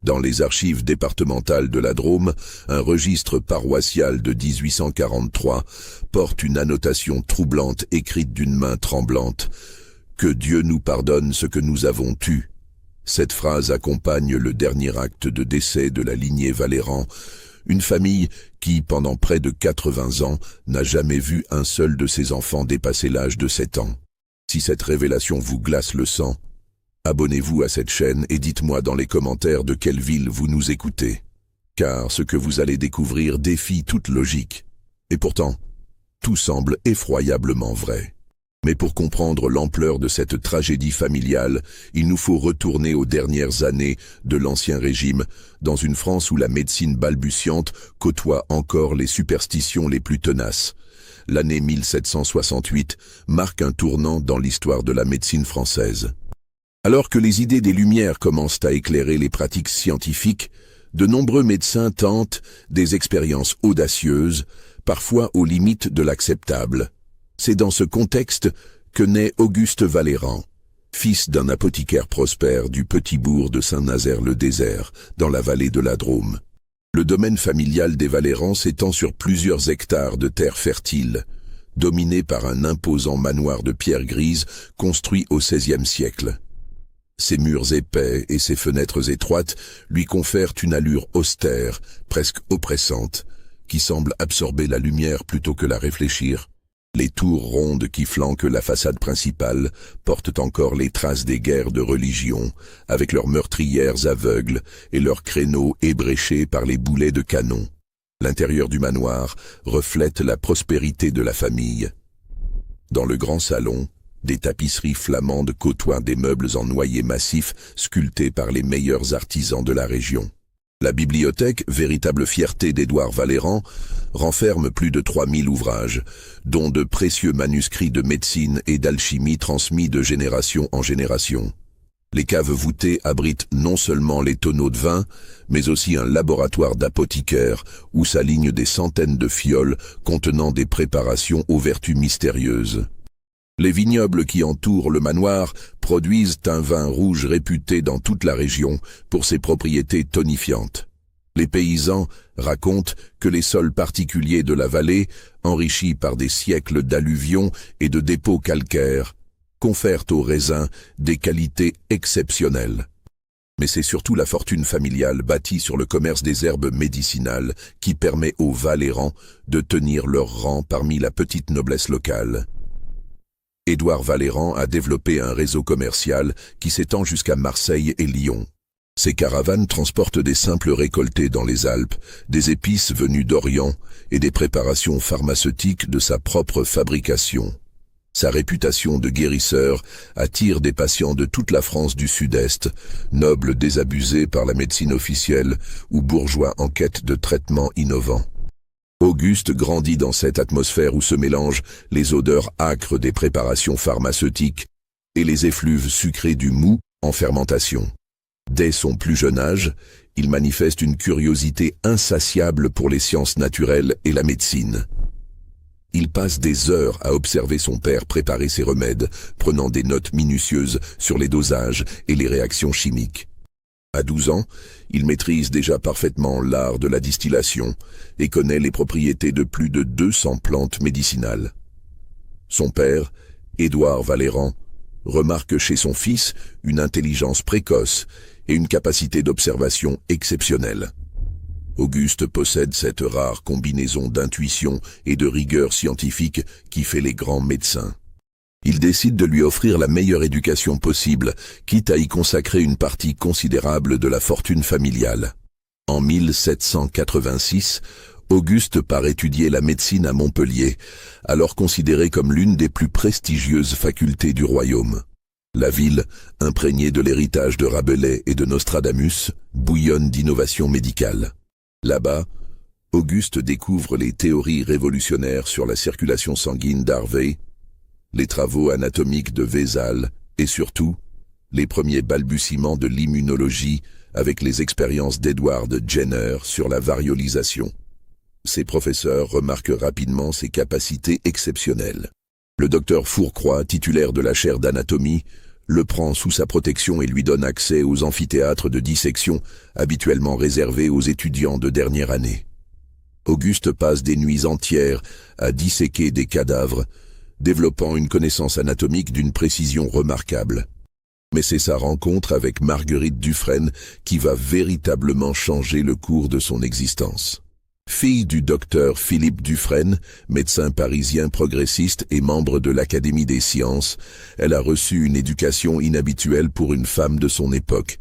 Dans les archives départementales de la Drôme, un registre paroissial de 1843 porte une annotation troublante écrite d'une main tremblante. « Que Dieu nous pardonne ce que nous avons tu ». Cette phrase accompagne le dernier acte de décès de la lignée Valéran, une famille qui, pendant près de 80 ans, n'a jamais vu un seul de ses enfants dépasser l'âge de 7 ans. Si cette révélation vous glace le sang, abonnez-vous à cette chaîne et dites-moi dans les commentaires de quelle ville vous nous écoutez. Car ce que vous allez découvrir défie toute logique. Et pourtant, tout semble effroyablement vrai. Mais pour comprendre l'ampleur de cette tragédie familiale, il nous faut retourner aux dernières années de l'Ancien Régime, dans une France où la médecine balbutiante côtoie encore les superstitions les plus tenaces. L'année 1768 marque un tournant dans l'histoire de la médecine française. Alors que les idées des Lumières commencent à éclairer les pratiques scientifiques, de nombreux médecins tentent des expériences audacieuses, parfois aux limites de l'acceptable. C'est dans ce contexte que naît Auguste Valéran, fils d'un apothicaire prospère du petit bourg de Saint-Nazaire-le-Désert, dans la vallée de la Drôme. Le domaine familial des Valérans s'étend sur plusieurs hectares de terre fertile, dominé par un imposant manoir de pierre grise construit au XVIe siècle. Ses murs épais et ses fenêtres étroites lui confèrent une allure austère, presque oppressante, qui semble absorber la lumière plutôt que la réfléchir. Les tours rondes qui flanquent la façade principale portent encore les traces des guerres de religion, avec leurs meurtrières aveugles et leurs créneaux ébréchés par les boulets de canon. L'intérieur du manoir reflète la prospérité de la famille. Dans le grand salon, des tapisseries flamandes côtoient des meubles en noyer massif sculptés par les meilleurs artisans de la région. La bibliothèque, véritable fierté d'Édouard Valéran, renferme plus de 3000 ouvrages, dont de précieux manuscrits de médecine et d'alchimie transmis de génération en génération. Les caves voûtées abritent non seulement les tonneaux de vin, mais aussi un laboratoire d'apothicaire où s'alignent des centaines de fioles contenant des préparations aux vertus mystérieuses. Les vignobles qui entourent le manoir produisent un vin rouge réputé dans toute la région pour ses propriétés tonifiantes. Les paysans racontent que les sols particuliers de la vallée, enrichis par des siècles d'alluvions et de dépôts calcaires, confèrent aux raisins des qualités exceptionnelles. Mais c'est surtout la fortune familiale bâtie sur le commerce des herbes médicinales qui permet aux Valérans de tenir leur rang parmi la petite noblesse locale. Édouard Valéran a développé un réseau commercial qui s'étend jusqu'à Marseille et Lyon. Ces caravanes transportent des simples récoltés dans les Alpes, des épices venues d'Orient et des préparations pharmaceutiques de sa propre fabrication. Sa réputation de guérisseur attire des patients de toute la France du Sud-Est, nobles désabusés par la médecine officielle ou bourgeois en quête de traitements innovants. Auguste grandit dans cette atmosphère où se mélangent les odeurs âcres des préparations pharmaceutiques et les effluves sucrés du moût en fermentation. Dès son plus jeune âge, il manifeste une curiosité insatiable pour les sciences naturelles et la médecine. Il passe des heures à observer son père préparer ses remèdes, prenant des notes minutieuses sur les dosages et les réactions chimiques. À 12 ans, il maîtrise déjà parfaitement l'art de la distillation et connaît les propriétés de plus de 200 plantes médicinales. Son père, Édouard Valéran, remarque chez son fils une intelligence précoce et une capacité d'observation exceptionnelle. Auguste possède cette rare combinaison d'intuition et de rigueur scientifique qui fait les grands médecins. Il décide de lui offrir la meilleure éducation possible, quitte à y consacrer une partie considérable de la fortune familiale. En 1786, Auguste part étudier la médecine à Montpellier, alors considérée comme l'une des plus prestigieuses facultés du royaume. La ville, imprégnée de l'héritage de Rabelais et de Nostradamus, bouillonne d'innovations médicales. Là-bas, Auguste découvre les théories révolutionnaires sur la circulation sanguine d'Harvey, les travaux anatomiques de Vézal et surtout, les premiers balbutiements de l'immunologie avec les expériences d'Edward Jenner sur la variolisation. Ses professeurs remarquent rapidement ses capacités exceptionnelles. Le docteur Fourcroy, titulaire de la chaire d'anatomie, le prend sous sa protection et lui donne accès aux amphithéâtres de dissection habituellement réservés aux étudiants de dernière année. Auguste passe des nuits entières à disséquer des cadavres, développant une connaissance anatomique d'une précision remarquable. Mais c'est sa rencontre avec Marguerite Dufresne qui va véritablement changer le cours de son existence. Fille du docteur Philippe Dufresne, médecin parisien progressiste et membre de l'Académie des sciences, elle a reçu une éducation inhabituelle pour une femme de son époque.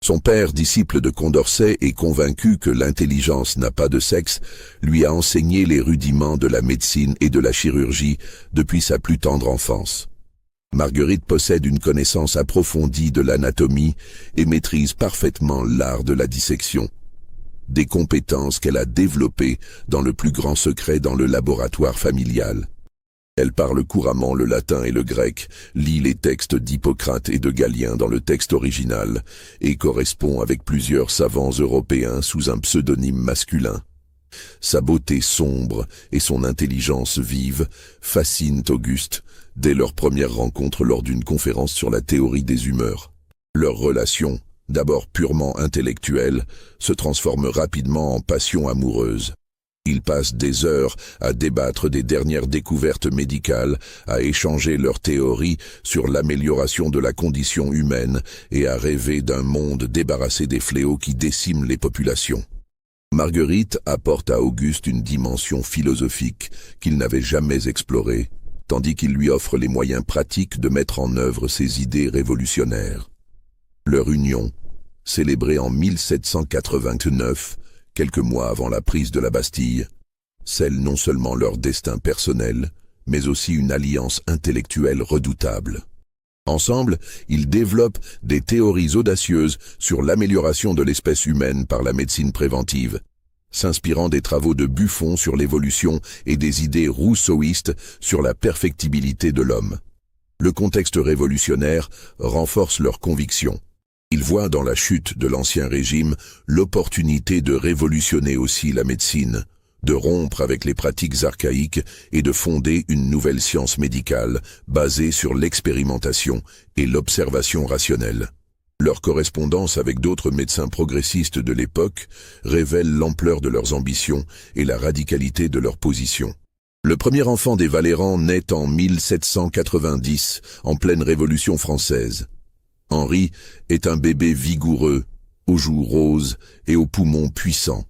Son père, disciple de Condorcet et convaincu que l'intelligence n'a pas de sexe, lui a enseigné les rudiments de la médecine et de la chirurgie depuis sa plus tendre enfance. Marguerite possède une connaissance approfondie de l'anatomie et maîtrise parfaitement l'art de la dissection. Des compétences qu'elle a développées dans le plus grand secret dans le laboratoire familial. Elle parle couramment le latin et le grec, lit les textes d'Hippocrate et de Galien dans le texte original, et correspond avec plusieurs savants européens sous un pseudonyme masculin. Sa beauté sombre et son intelligence vive fascinent Auguste dès leur première rencontre lors d'une conférence sur la théorie des humeurs. Leur relation, d'abord purement intellectuelle, se transforme rapidement en passion amoureuse. Ils passent des heures à débattre des dernières découvertes médicales, à échanger leurs théories sur l'amélioration de la condition humaine et à rêver d'un monde débarrassé des fléaux qui déciment les populations. Marguerite apporte à Auguste une dimension philosophique qu'il n'avait jamais explorée, tandis qu'il lui offre les moyens pratiques de mettre en œuvre ses idées révolutionnaires. Leur union, célébrée en 1789, quelques mois avant la prise de la Bastille, scelle non seulement leur destin personnel, mais aussi une alliance intellectuelle redoutable. Ensemble, ils développent des théories audacieuses sur l'amélioration de l'espèce humaine par la médecine préventive, s'inspirant des travaux de Buffon sur l'évolution et des idées rousseauistes sur la perfectibilité de l'homme. Le contexte révolutionnaire renforce leurs convictions. Ils voient dans la chute de l'Ancien Régime l'opportunité de révolutionner aussi la médecine, de rompre avec les pratiques archaïques et de fonder une nouvelle science médicale basée sur l'expérimentation et l'observation rationnelle. Leur correspondance avec d'autres médecins progressistes de l'époque révèle l'ampleur de leurs ambitions et la radicalité de leur position. Le premier enfant des Valéran naît en 1790, en pleine Révolution française. Henri est un bébé vigoureux, aux joues roses et aux poumons puissants.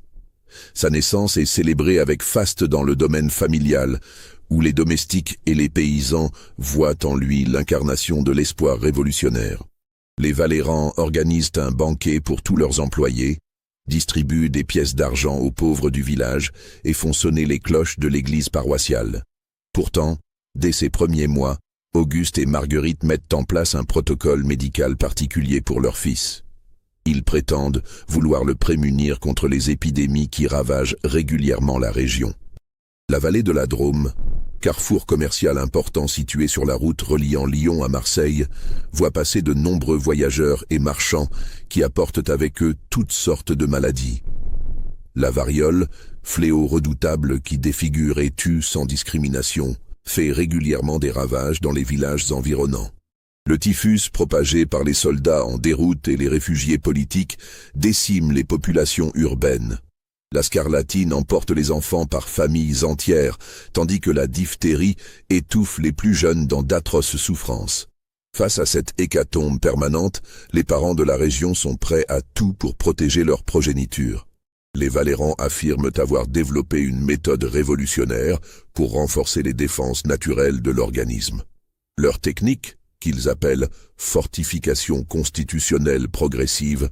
Sa naissance est célébrée avec faste dans le domaine familial, où les domestiques et les paysans voient en lui l'incarnation de l'espoir révolutionnaire. Les Valéran organisent un banquet pour tous leurs employés, distribuent des pièces d'argent aux pauvres du village et font sonner les cloches de l'église paroissiale. Pourtant, dès ses premiers mois, Auguste et Marguerite mettent en place un protocole médical particulier pour leur fils. Ils prétendent vouloir le prémunir contre les épidémies qui ravagent régulièrement la région. La vallée de la Drôme, carrefour commercial important situé sur la route reliant Lyon à Marseille, voit passer de nombreux voyageurs et marchands qui apportent avec eux toutes sortes de maladies. La variole, fléau redoutable qui défigure et tue sans discrimination, fait régulièrement des ravages dans les villages environnants. Le typhus, propagé par les soldats en déroute et les réfugiés politiques, décime les populations urbaines. La scarlatine emporte les enfants par familles entières, tandis que la diphtérie étouffe les plus jeunes dans d'atroces souffrances. Face à cette hécatombe permanente, les parents de la région sont prêts à tout pour protéger leur progéniture. Les Valéran affirment avoir développé une méthode révolutionnaire pour renforcer les défenses naturelles de l'organisme. Leur technique, qu'ils appellent fortification constitutionnelle progressive,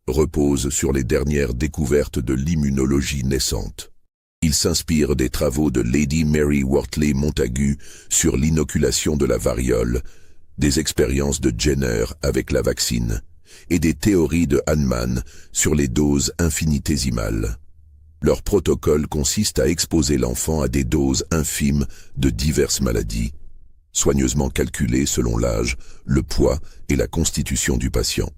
repose sur les dernières découvertes de l'immunologie naissante. Ils s'inspirent des travaux de Lady Mary Wortley Montagu sur l'inoculation de la variole, des expériences de Jenner avec la vaccine, et des théories de Hahnemann sur les doses infinitésimales. Leur protocole consiste à exposer l'enfant à des doses infimes de diverses maladies, soigneusement calculées selon l'âge, le poids et la constitution du patient.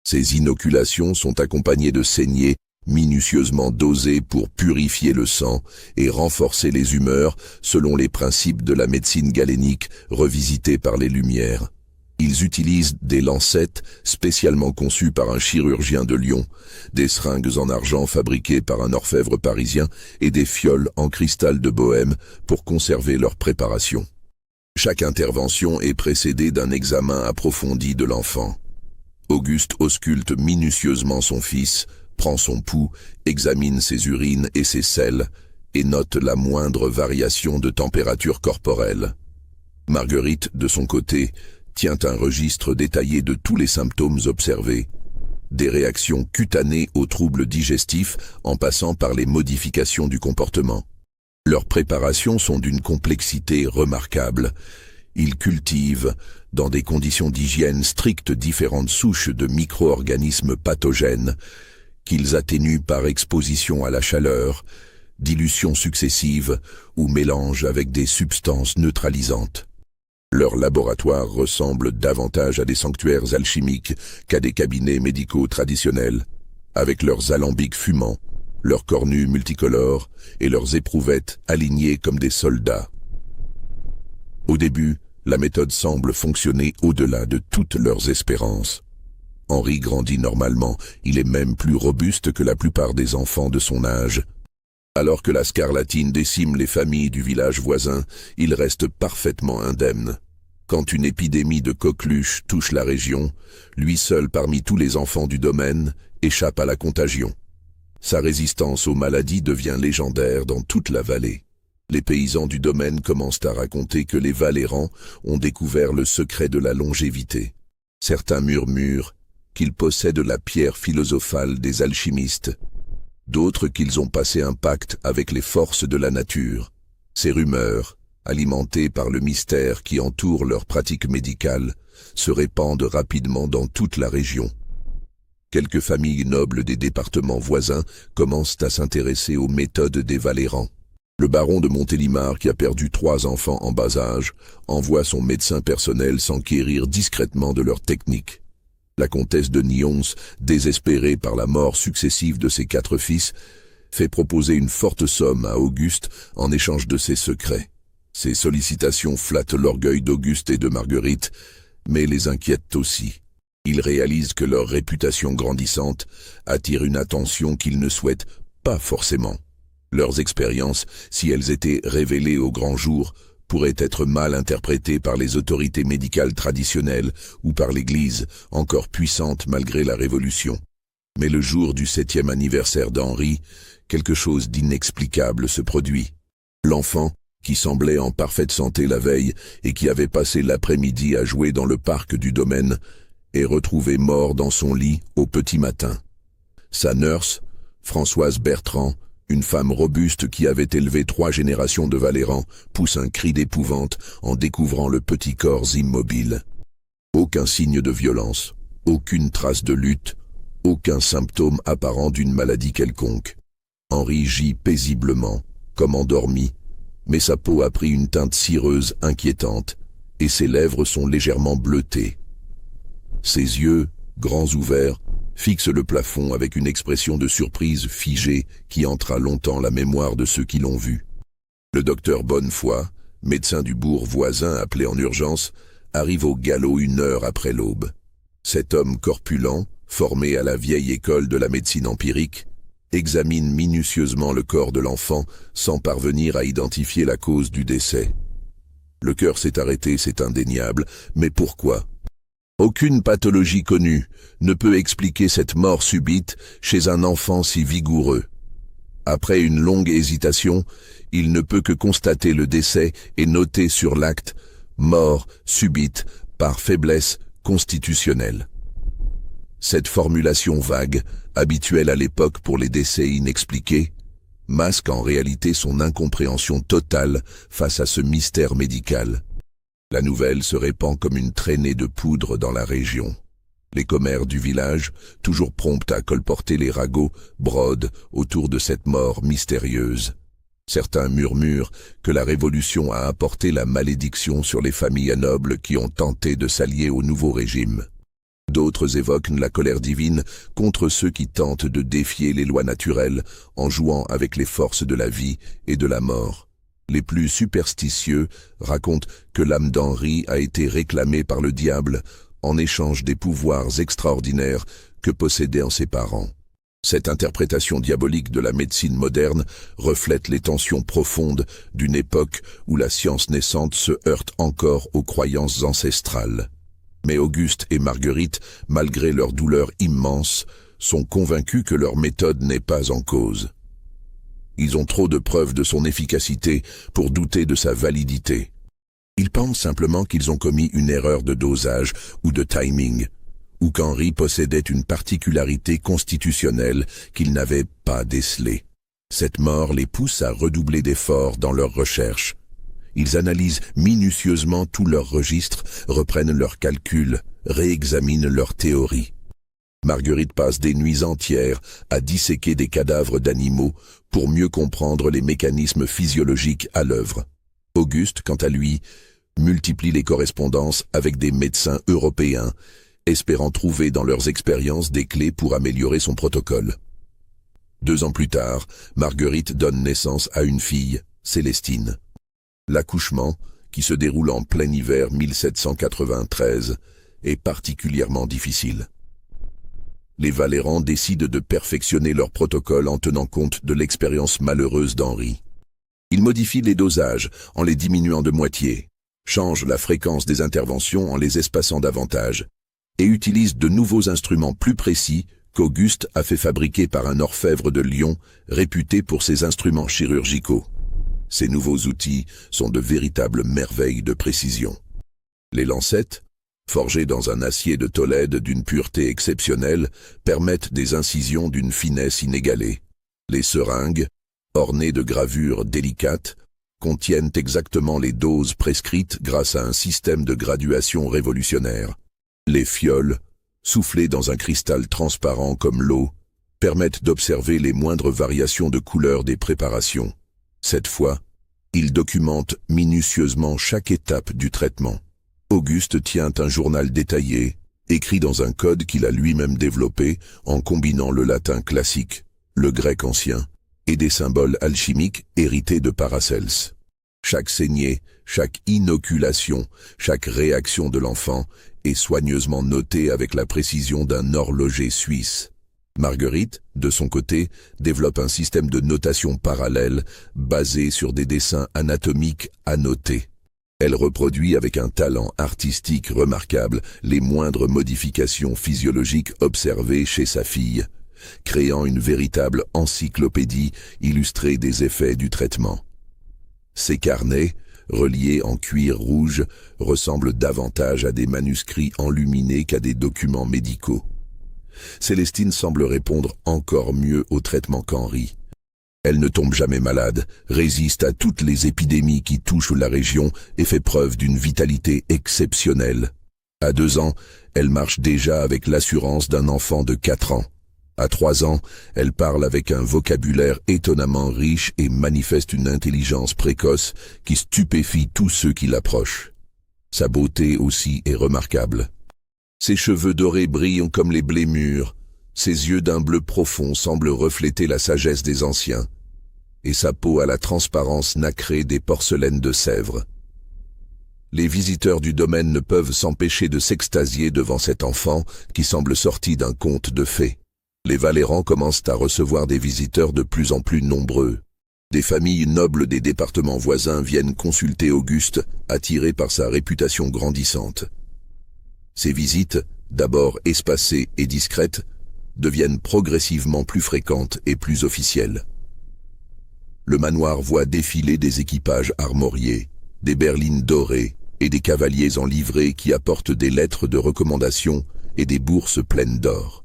Ces inoculations sont accompagnées de saignées minutieusement dosées pour purifier le sang et renforcer les humeurs selon les principes de la médecine galénique revisités par les Lumières. Ils utilisent des lancettes spécialement conçues par un chirurgien de Lyon, des seringues en argent fabriquées par un orfèvre parisien et des fioles en cristal de Bohême pour conserver leur préparation. Chaque intervention est précédée d'un examen approfondi de l'enfant. Auguste ausculte minutieusement son fils, prend son pouls, examine ses urines et ses selles, et note la moindre variation de température corporelle. Marguerite, de son côté, tient un registre détaillé de tous les symptômes observés, des réactions cutanées aux troubles digestifs en passant par les modifications du comportement. Leurs préparations sont d'une complexité remarquable. Ils cultivent, dans des conditions d'hygiène strictes, différentes souches de micro-organismes pathogènes qu'ils atténuent par exposition à la chaleur, dilution successive ou mélange avec des substances neutralisantes. Leur laboratoire ressemble davantage à des sanctuaires alchimiques qu'à des cabinets médicaux traditionnels, avec leurs alambics fumants, leurs cornues multicolores et leurs éprouvettes alignées comme des soldats. Au début, la méthode semble fonctionner au-delà de toutes leurs espérances. Henri grandit normalement, il est même plus robuste que la plupart des enfants de son âge. Alors que la scarlatine décime les familles du village voisin, il reste parfaitement indemne. Quand une épidémie de coqueluche touche la région, lui seul parmi tous les enfants du domaine échappe à la contagion. Sa résistance aux maladies devient légendaire dans toute la vallée. Les paysans du domaine commencent à raconter que les Valérans ont découvert le secret de la longévité. Certains murmurent qu'ils possèdent la pierre philosophale des alchimistes, d'autres qu'ils ont passé un pacte avec les forces de la nature. Ces rumeurs, alimentées par le mystère qui entoure leur pratique médicale, se répandent rapidement dans toute la région. Quelques familles nobles des départements voisins commencent à s'intéresser aux méthodes des Valérans. Le baron de Montélimar, qui a perdu 3 enfants en bas âge, envoie son médecin personnel s'enquérir discrètement de leur technique. La comtesse de Nyons, désespérée par la mort successive de ses 4 fils, fait proposer une forte somme à Auguste en échange de ses secrets. Ces sollicitations flattent l'orgueil d'Auguste et de Marguerite, mais les inquiètent aussi. Ils réalisent que leur réputation grandissante attire une attention qu'ils ne souhaitent pas forcément. Leurs expériences, si elles étaient révélées au grand jour, pourraient être mal interprétées par les autorités médicales traditionnelles ou par l'Église, encore puissante malgré la Révolution. Mais le jour du 7e anniversaire d'Henri, quelque chose d'inexplicable se produit. L'enfant, qui semblait en parfaite santé la veille et qui avait passé l'après-midi à jouer dans le parc du domaine, est retrouvé mort dans son lit au petit matin. Sa nurse, Françoise Bertrand, une femme robuste qui avait élevé 3 générations de Valérans, pousse un cri d'épouvante en découvrant le petit corps immobile. Aucun signe de violence, aucune trace de lutte, aucun symptôme apparent d'une maladie quelconque. Henri gît paisiblement, comme endormi, mais sa peau a pris une teinte cireuse inquiétante, et ses lèvres sont légèrement bleutées. Ses yeux, grands ouverts, fixent le plafond avec une expression de surprise figée qui hantera longtemps la mémoire de ceux qui l'ont vu. Le docteur Bonnefoy, médecin du bourg voisin appelé en urgence, arrive au galop 1 heure après l'aube. Cet homme corpulent, formé à la vieille école de la médecine empirique, examine minutieusement le corps de l'enfant sans parvenir à identifier la cause du décès. Le cœur s'est arrêté, c'est indéniable, mais pourquoi ? Aucune pathologie connue ne peut expliquer cette mort subite chez un enfant si vigoureux. Après une longue hésitation, il ne peut que constater le décès et noter sur l'acte « mort subite par faiblesse constitutionnelle ». Cette formulation vague, habituelle à l'époque pour les décès inexpliqués, masque en réalité son incompréhension totale face à ce mystère médical. La nouvelle se répand comme une traînée de poudre dans la région. Les commères du village, toujours promptes à colporter les ragots, brodent autour de cette mort mystérieuse. Certains murmurent que la Révolution a apporté la malédiction sur les familles nobles qui ont tenté de s'allier au nouveau régime. D'autres évoquent la colère divine contre ceux qui tentent de défier les lois naturelles en jouant avec les forces de la vie et de la mort. Les plus superstitieux racontent que l'âme d'Henri a été réclamée par le diable en échange des pouvoirs extraordinaires que possédaient ses parents. Cette interprétation diabolique de la médecine moderne reflète les tensions profondes d'une époque où la science naissante se heurte encore aux croyances ancestrales. Mais Auguste et Marguerite, malgré leur douleur immense, sont convaincus que leur méthode n'est pas en cause. Ils ont trop de preuves de son efficacité pour douter de sa validité. Ils pensent simplement qu'ils ont commis une erreur de dosage ou de timing, ou qu'Henri possédait une particularité constitutionnelle qu'ils n'avaient pas décelée. Cette mort les pousse à redoubler d'efforts dans leurs recherches. Ils analysent minutieusement tous leurs registres, reprennent leurs calculs, réexaminent leurs théories. Marguerite passe des nuits entières à disséquer des cadavres d'animaux pour mieux comprendre les mécanismes physiologiques à l'œuvre. Auguste, quant à lui, multiplie les correspondances avec des médecins européens, espérant trouver dans leurs expériences des clés pour améliorer son protocole. 2 ans plus tard, Marguerite donne naissance à une fille, Célestine. L'accouchement, qui se déroule en plein hiver 1793, est particulièrement difficile. Les Valérans décident de perfectionner leur protocole en tenant compte de l'expérience malheureuse d'Henri. Ils modifient les dosages en les diminuant de moitié, changent la fréquence des interventions en les espaçant davantage, et utilisent de nouveaux instruments plus précis qu'Auguste a fait fabriquer par un orfèvre de Lyon réputé pour ses instruments chirurgicaux. Ces nouveaux outils sont de véritables merveilles de précision. Les lancettes, forgées dans un acier de Tolède d'une pureté exceptionnelle, permettent des incisions d'une finesse inégalée. Les seringues, ornées de gravures délicates, contiennent exactement les doses prescrites grâce à un système de graduation révolutionnaire. Les fioles, soufflées dans un cristal transparent comme l'eau, permettent d'observer les moindres variations de couleur des préparations. Cette fois, il documente minutieusement chaque étape du traitement. Auguste tient un journal détaillé, écrit dans un code qu'il a lui-même développé en combinant le latin classique, le grec ancien, et des symboles alchimiques hérités de Paracelse. Chaque saignée, chaque inoculation, chaque réaction de l'enfant est soigneusement notée avec la précision d'un horloger suisse. Marguerite, de son côté, développe un système de notation parallèle basé sur des dessins anatomiques annotés. Elle reproduit avec un talent artistique remarquable les moindres modifications physiologiques observées chez sa fille, créant une véritable encyclopédie illustrée des effets du traitement. Ces carnets, reliés en cuir rouge, ressemblent davantage à des manuscrits enluminés qu'à des documents médicaux. Célestine semble répondre encore mieux au traitement qu'Henri. Elle ne tombe jamais malade, résiste à toutes les épidémies qui touchent la région et fait preuve d'une vitalité exceptionnelle. À 2 ans, elle marche déjà avec l'assurance d'un enfant de 4 ans. À 3 ans, elle parle avec un vocabulaire étonnamment riche et manifeste une intelligence précoce qui stupéfie tous ceux qui l'approchent. Sa beauté aussi est remarquable. Ses cheveux dorés brillent comme les blés mûrs, ses yeux d'un bleu profond semblent refléter la sagesse des anciens, et sa peau a la transparence nacrée des porcelaines de Sèvres. Les visiteurs du domaine ne peuvent s'empêcher de s'extasier devant cet enfant qui semble sorti d'un conte de fées. Les Valérans commencent à recevoir des visiteurs de plus en plus nombreux. Des familles nobles des départements voisins viennent consulter Auguste, attirés par sa réputation grandissante. Ces visites, d'abord espacées et discrètes, deviennent progressivement plus fréquentes et plus officielles. Le manoir voit défiler des équipages armoriés, des berlines dorées et des cavaliers en livrée qui apportent des lettres de recommandation et des bourses pleines d'or.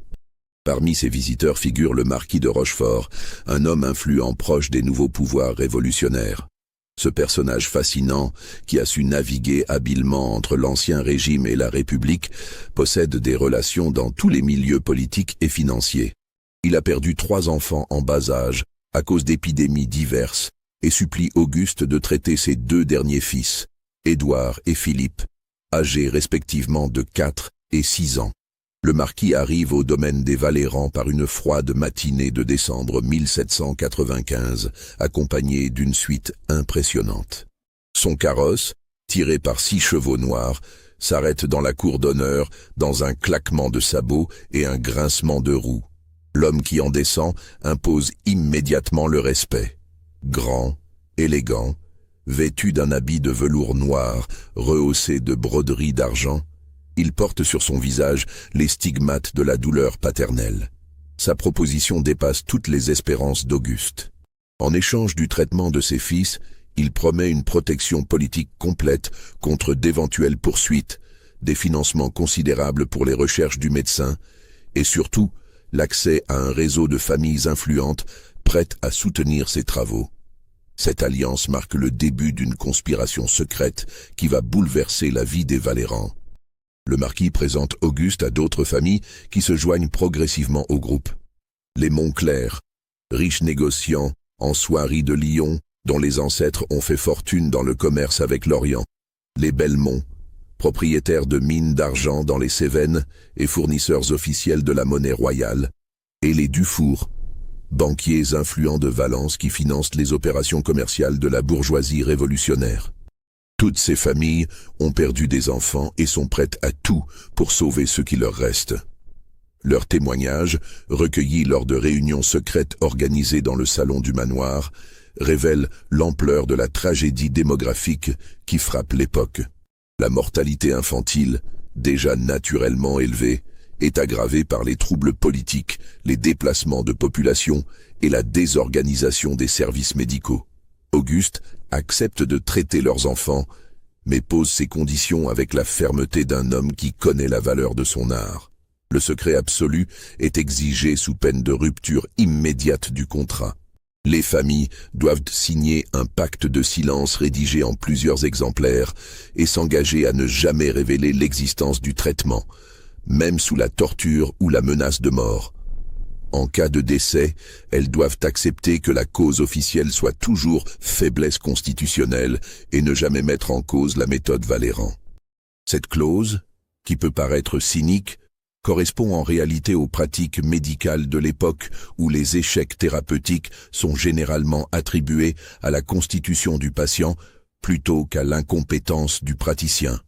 Parmi ces visiteurs figure le marquis de Rochefort, un homme influent proche des nouveaux pouvoirs révolutionnaires. Ce personnage fascinant, qui a su naviguer habilement entre l'Ancien Régime et la République, possède des relations dans tous les milieux politiques et financiers. Il a perdu 3 enfants en bas âge, à cause d'épidémies diverses, et supplie Auguste de traiter ses 2 derniers fils, Édouard et Philippe, âgés respectivement de 4 et 6 ans. Le marquis arrive au domaine des Valerans par une froide matinée de décembre 1795, accompagné d'une suite impressionnante. Son carrosse, tiré par 6 chevaux noirs, s'arrête dans la cour d'honneur dans un claquement de sabots et un grincement de roues. L'homme qui en descend impose immédiatement le respect. Grand, élégant, vêtu d'un habit de velours noir, rehaussé de broderies d'argent, il porte sur son visage les stigmates de la douleur paternelle. Sa proposition dépasse toutes les espérances d'Auguste. En échange du traitement de ses fils, il promet une protection politique complète contre d'éventuelles poursuites, des financements considérables pour les recherches du médecin et surtout l'accès à un réseau de familles influentes prêtes à soutenir ses travaux. Cette alliance marque le début d'une conspiration secrète qui va bouleverser la vie des Valerans. Le marquis présente Auguste à d'autres familles qui se joignent progressivement au groupe. Les Montclair, riches négociants en soieries de Lyon, dont les ancêtres ont fait fortune dans le commerce avec l'Orient. Les Belmont, propriétaires de mines d'argent dans les Cévennes et fournisseurs officiels de la monnaie royale. Et les Dufour, banquiers influents de Valence qui financent les opérations commerciales de la bourgeoisie révolutionnaire. Toutes ces familles ont perdu des enfants et sont prêtes à tout pour sauver ce qui leur reste. Leurs témoignages, recueillis lors de réunions secrètes organisées dans le salon du manoir, révèlent l'ampleur de la tragédie démographique qui frappe l'époque. La mortalité infantile, déjà naturellement élevée, est aggravée par les troubles politiques, les déplacements de population et la désorganisation des services médicaux. Auguste accepte de traiter leurs enfants, mais pose ses conditions avec la fermeté d'un homme qui connaît la valeur de son art. Le secret absolu est exigé sous peine de rupture immédiate du contrat. Les familles doivent signer un pacte de silence rédigé en plusieurs exemplaires et s'engager à ne jamais révéler l'existence du traitement, même sous la torture ou la menace de mort. En cas de décès, elles doivent accepter que la cause officielle soit toujours faiblesse constitutionnelle et ne jamais mettre en cause la méthode Valéran. Cette clause, qui peut paraître cynique, correspond en réalité aux pratiques médicales de l'époque où les échecs thérapeutiques sont généralement attribués à la constitution du patient plutôt qu'à l'incompétence du praticien.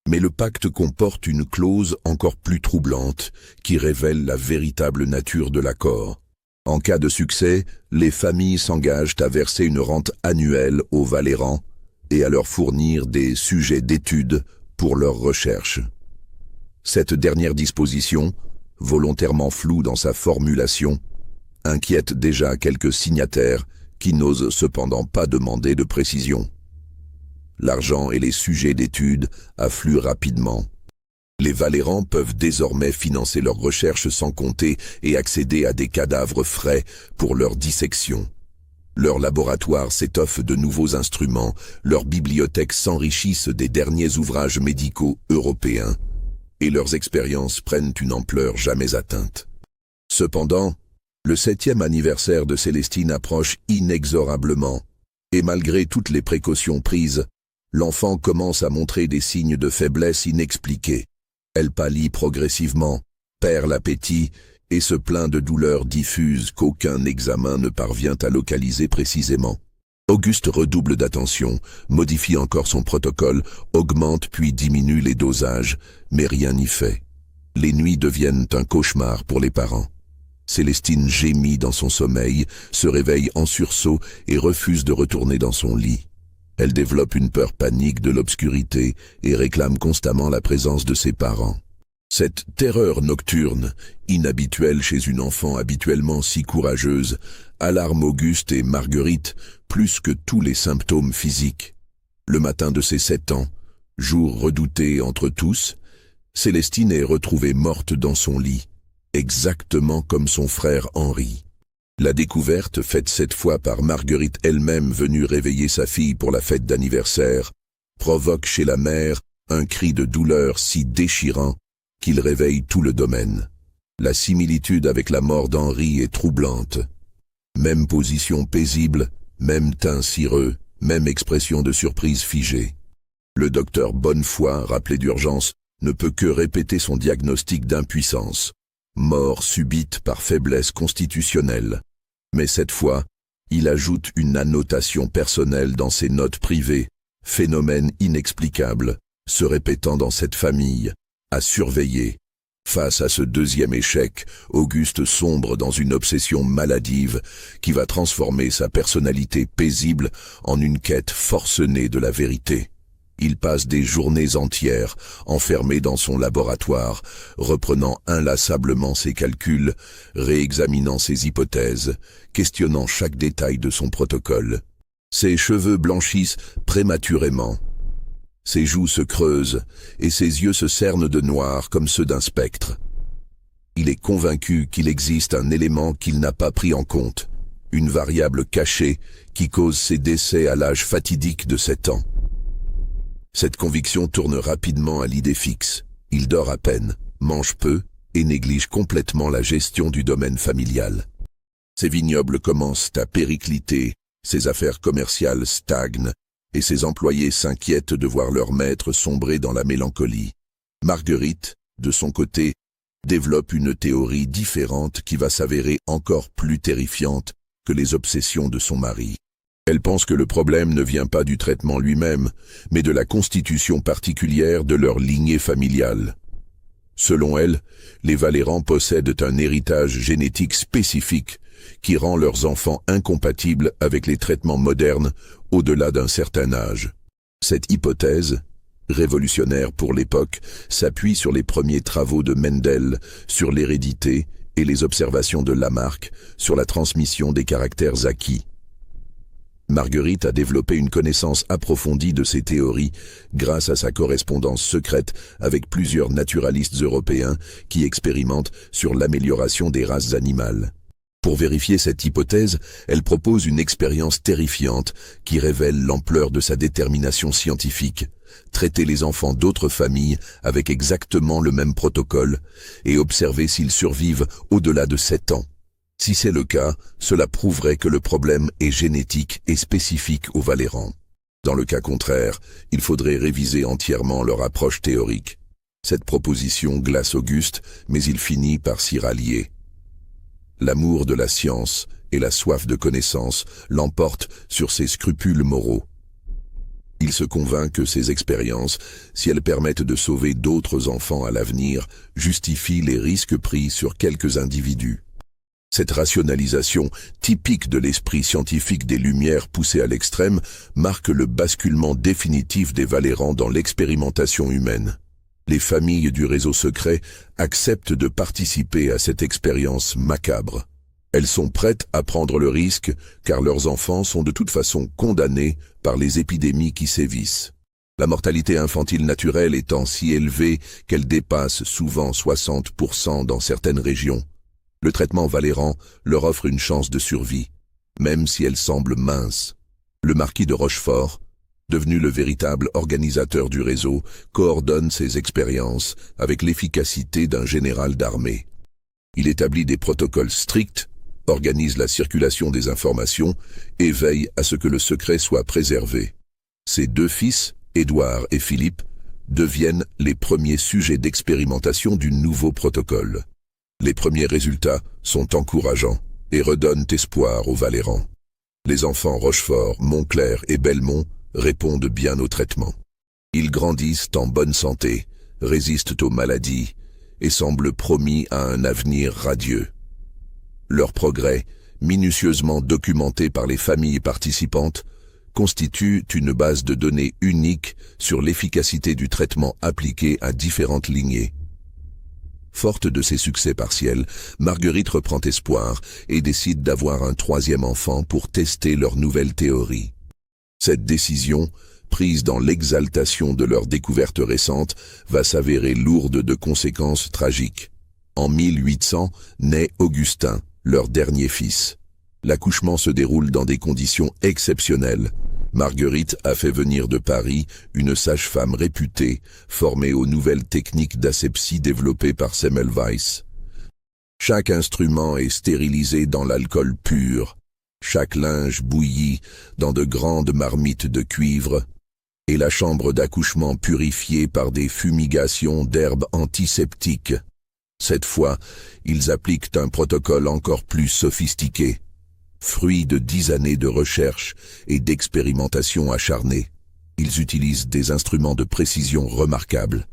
Mais le pacte comporte une clause encore plus troublante qui révèle la véritable nature de l'accord. En cas de succès, les familles s'engagent à verser une rente annuelle aux Valérans et à leur fournir des sujets d'étude pour leurs recherches. Cette dernière disposition, volontairement floue dans sa formulation, inquiète déjà quelques signataires qui n'osent cependant pas demander de précision. L'argent et les sujets d'études affluent rapidement. Les Valérans peuvent désormais financer leurs recherches sans compter et accéder à des cadavres frais pour leur dissection. Leurs laboratoires s'étoffent de nouveaux instruments, leurs bibliothèques s'enrichissent des derniers ouvrages médicaux européens, et leurs expériences prennent une ampleur jamais atteinte. Cependant, le 7e anniversaire de Célestine approche inexorablement, et malgré toutes les précautions prises, l'enfant commence à montrer des signes de faiblesse inexpliqués. Elle pâlit progressivement, perd l'appétit et se plaint de douleurs diffuses qu'aucun examen ne parvient à localiser précisément. Auguste redouble d'attention, modifie encore son protocole, augmente puis diminue les dosages, mais rien n'y fait. Les nuits deviennent un cauchemar pour les parents. Célestine gémit dans son sommeil, se réveille en sursaut et refuse de retourner dans son lit. Elle développe une peur panique de l'obscurité et réclame constamment la présence de ses parents. Cette terreur nocturne, inhabituelle chez une enfant habituellement si courageuse, alarme Auguste et Marguerite plus que tous les symptômes physiques. Le matin de ses 7 ans, jour redouté entre tous, Célestine est retrouvée morte dans son lit, exactement comme son frère Henri. La découverte, faite cette fois par Marguerite elle-même venue réveiller sa fille pour la fête d'anniversaire, provoque chez la mère un cri de douleur si déchirant qu'il réveille tout le domaine. La similitude avec la mort d'Henri est troublante. Même position paisible, même teint cireux, même expression de surprise figée. Le docteur Bonnefoy, rappelé d'urgence, ne peut que répéter son diagnostic d'impuissance. Mort subite par faiblesse constitutionnelle. Mais cette fois, il ajoute une annotation personnelle dans ses notes privées, phénomène inexplicable, se répétant dans cette famille, à surveiller. Face à ce deuxième échec, Auguste sombre dans une obsession maladive qui va transformer sa personnalité paisible en une quête forcenée de la vérité. Il passe des journées entières enfermé dans son laboratoire, reprenant inlassablement ses calculs, réexaminant ses hypothèses, questionnant chaque détail de son protocole. Ses cheveux blanchissent prématurément. Ses joues se creusent et ses yeux se cernent de noir comme ceux d'un spectre. Il est convaincu qu'il existe un élément qu'il n'a pas pris en compte, une variable cachée qui cause ses décès à l'âge fatidique de 7 ans. Cette conviction tourne rapidement à l'idée fixe. Il dort à peine, mange peu et néglige complètement la gestion du domaine familial. Ses vignobles commencent à péricliter, ses affaires commerciales stagnent, et ses employés s'inquiètent de voir leur maître sombrer dans la mélancolie. Marguerite, de son côté, développe une théorie différente qui va s'avérer encore plus terrifiante que les obsessions de son mari. Elle pense que le problème ne vient pas du traitement lui-même, mais de la constitution particulière de leur lignée familiale. Selon elle, les Valérand possèdent un héritage génétique spécifique qui rend leurs enfants incompatibles avec les traitements modernes au-delà d'un certain âge. Cette hypothèse, révolutionnaire pour l'époque, s'appuie sur les premiers travaux de Mendel, sur l'hérédité et les observations de Lamarck, sur la transmission des caractères acquis. Marguerite a développé une connaissance approfondie de ces théories grâce à sa correspondance secrète avec plusieurs naturalistes européens qui expérimentent sur l'amélioration des races animales. Pour vérifier cette hypothèse, elle propose une expérience terrifiante qui révèle l'ampleur de sa détermination scientifique. Traiter les enfants d'autres familles avec exactement le même protocole et observer s'ils survivent au-delà de 7 ans. Si c'est le cas, cela prouverait que le problème est génétique et spécifique aux Valérand. Dans le cas contraire, il faudrait réviser entièrement leur approche théorique. Cette proposition glace Auguste, mais il finit par s'y rallier. L'amour de la science et la soif de connaissance l'emportent sur ses scrupules moraux. Il se convainc que ces expériences, si elles permettent de sauver d'autres enfants à l'avenir, justifient les risques pris sur quelques individus. Cette rationalisation, typique de l'esprit scientifique des Lumières poussé à l'extrême, marque le basculement définitif des Valérand dans l'expérimentation humaine. Les familles du réseau secret acceptent de participer à cette expérience macabre. Elles sont prêtes à prendre le risque car leurs enfants sont de toute façon condamnés par les épidémies qui sévissent. La mortalité infantile naturelle étant si élevée qu'elle dépasse souvent 60% dans certaines régions, le traitement Valérand leur offre une chance de survie, même si elle semble mince. Le marquis de Rochefort, devenu le véritable organisateur du réseau, coordonne ses expériences avec l'efficacité d'un général d'armée. Il établit des protocoles stricts, organise la circulation des informations et veille à ce que le secret soit préservé. Ses 2 fils, Édouard et Philippe, deviennent les premiers sujets d'expérimentation du nouveau protocole. Les premiers résultats sont encourageants et redonnent espoir aux Valérand. Les enfants Rochefort, Montclair et Belmont répondent bien au traitement. Ils grandissent en bonne santé, résistent aux maladies et semblent promis à un avenir radieux. Leurs progrès, minutieusement documentés par les familles participantes, constituent une base de données unique sur l'efficacité du traitement appliqué à différentes lignées. Forte de ses succès partiels, Marguerite reprend espoir et décide d'avoir un 3e enfant pour tester leur nouvelle théorie. Cette décision, prise dans l'exaltation de leur découverte récente, va s'avérer lourde de conséquences tragiques. En 1800 naît Augustin, leur dernier fils. L'accouchement se déroule dans des conditions exceptionnelles. Marguerite a fait venir de Paris une sage-femme réputée, formée aux nouvelles techniques d'asepsie développées par Semmelweis. Chaque instrument est stérilisé dans l'alcool pur. Chaque linge bouilli dans de grandes marmites de cuivre. et la chambre d'accouchement purifiée par des fumigations d'herbes antiseptiques. Cette fois, ils appliquent un protocole encore plus sophistiqué, fruit de 10 années de recherche et d'expérimentation acharnée. Ils utilisent des instruments de précision remarquables.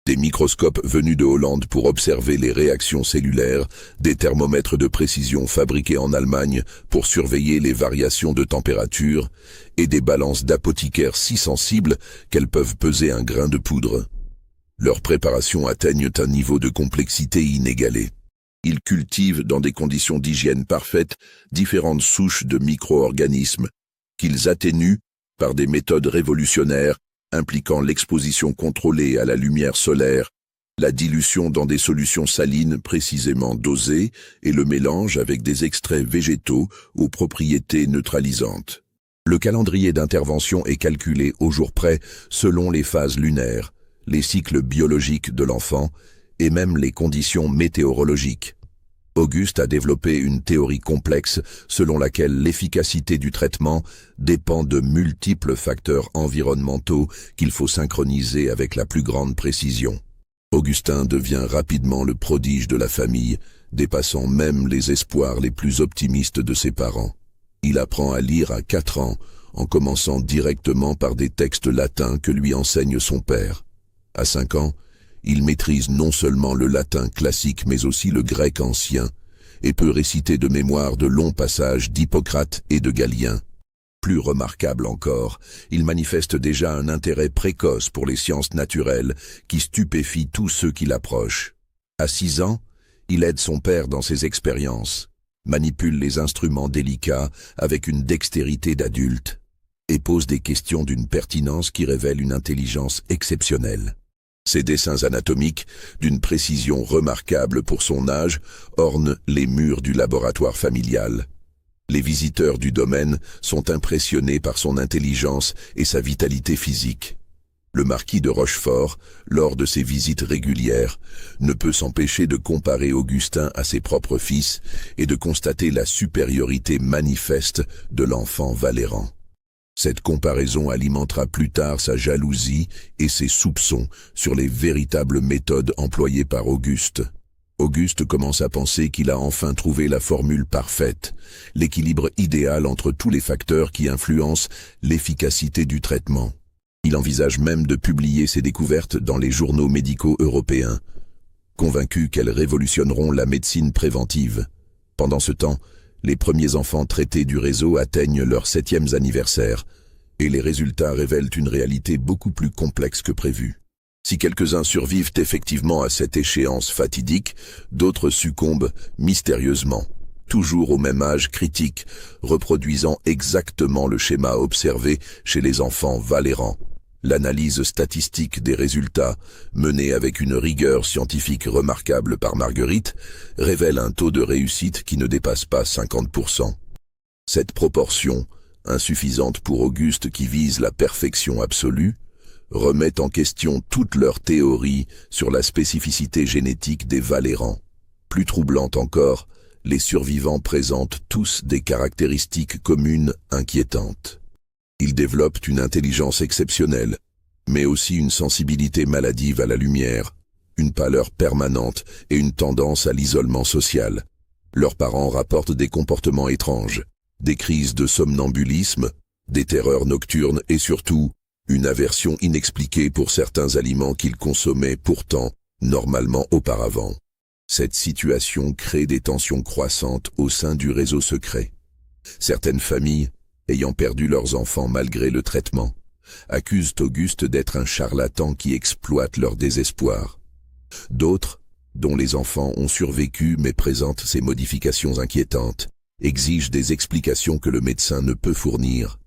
Des microscopes venus de Hollande pour observer les réactions cellulaires, des thermomètres de précision fabriqués en Allemagne pour surveiller les variations de température, et des balances d'apothicaires si sensibles qu'elles peuvent peser un grain de poudre. Leurs préparations atteignent un niveau de complexité inégalé. Ils cultivent dans des conditions d'hygiène parfaites différentes souches de micro-organismes qu'ils atténuent par des méthodes révolutionnaires impliquant l'exposition contrôlée à la lumière solaire, la dilution dans des solutions salines précisément dosées et le mélange avec des extraits végétaux aux propriétés neutralisantes. Le calendrier d'intervention est calculé au jour près selon les phases lunaires, les cycles biologiques de l'enfant et même les conditions météorologiques. Auguste a développé une théorie complexe selon laquelle l'efficacité du traitement dépend de multiples facteurs environnementaux qu'il faut synchroniser avec la plus grande précision. Augustin devient rapidement le prodige de la famille, dépassant même les espoirs les plus optimistes de ses parents. Il apprend à lire à 4 ans, en commençant directement par des textes latins que lui enseigne son père. À 5 ans, il maîtrise non seulement le latin classique mais aussi le grec ancien et peut réciter de mémoire de longs passages d'Hippocrate et de Galien. Plus remarquable encore, il manifeste déjà un intérêt précoce pour les sciences naturelles qui stupéfient tous ceux qui l'approchent. À 6 ans, il aide son père dans ses expériences, manipule les instruments délicats avec une dextérité d'adulte et pose des questions d'une pertinence qui révèle une intelligence exceptionnelle. Ses dessins anatomiques, d'une précision remarquable pour son âge, ornent les murs du laboratoire familial. Les visiteurs du domaine sont impressionnés par son intelligence et sa vitalité physique. Le marquis de Rochefort, lors de ses visites régulières, ne peut s'empêcher de comparer Augustin à ses propres fils et de constater la supériorité manifeste de l'enfant Valéran. Cette comparaison alimentera plus tard sa jalousie et ses soupçons sur les véritables méthodes employées par Auguste. Auguste commence à penser qu'il a enfin trouvé la formule parfaite, l'équilibre idéal entre tous les facteurs qui influencent l'efficacité du traitement. Il envisage même de publier ses découvertes dans les journaux médicaux européens, convaincu qu'elles révolutionneront la médecine préventive. Pendant ce temps, les premiers enfants traités du réseau atteignent leur 7e anniversaire, et les résultats révèlent une réalité beaucoup plus complexe que prévu. Si quelques-uns survivent effectivement à cette échéance fatidique, d'autres succombent mystérieusement, toujours au même âge critique, reproduisant exactement le schéma observé chez les enfants Valéran. L'analyse statistique des résultats, menée avec une rigueur scientifique remarquable par Marguerite, révèle un taux de réussite qui ne dépasse pas 50%. Cette proportion, insuffisante pour Auguste qui vise la perfection absolue, remet en question toute leur théorie sur la spécificité génétique des Valérans. Plus troublante encore, les survivants présentent tous des caractéristiques communes inquiétantes. Ils développent une intelligence exceptionnelle, mais aussi une sensibilité maladive à la lumière, une pâleur permanente et une tendance à l'isolement social. Leurs parents rapportent des comportements étranges, des crises de somnambulisme, des terreurs nocturnes et surtout, une aversion inexpliquée pour certains aliments qu'ils consommaient pourtant normalement auparavant. Cette situation crée des tensions croissantes au sein du réseau secret. Certaines familles, ayant perdu leurs enfants malgré le traitement, accusent Auguste d'être un charlatan qui exploite leur désespoir. D'autres, dont les enfants ont survécu mais présentent ces modifications inquiétantes, exigent des explications que le médecin ne peut fournir.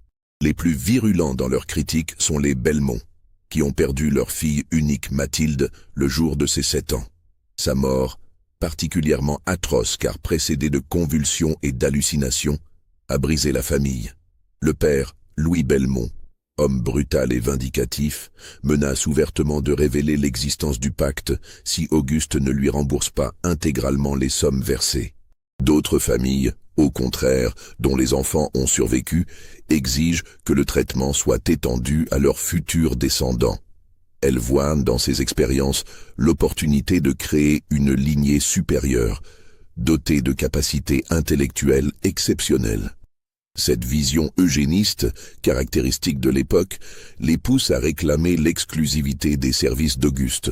Les plus virulents dans leurs critiques sont les Belmont, qui ont perdu leur fille unique Mathilde le jour de ses 7 ans. Sa mort, particulièrement atroce car précédée de convulsions et d'hallucinations, a brisé la famille. Le père, Louis Belmont, homme brutal et vindicatif, menace ouvertement de révéler l'existence du pacte si Auguste ne lui rembourse pas intégralement les sommes versées. D'autres familles, au contraire, dont les enfants ont survécu, exigent que le traitement soit étendu à leurs futurs descendants. Elle voit dans ces expériences l'opportunité de créer une lignée supérieure, dotée de capacités intellectuelles exceptionnelles. Cette vision eugéniste, caractéristique de l'époque, les pousse à réclamer l'exclusivité des services d'Auguste.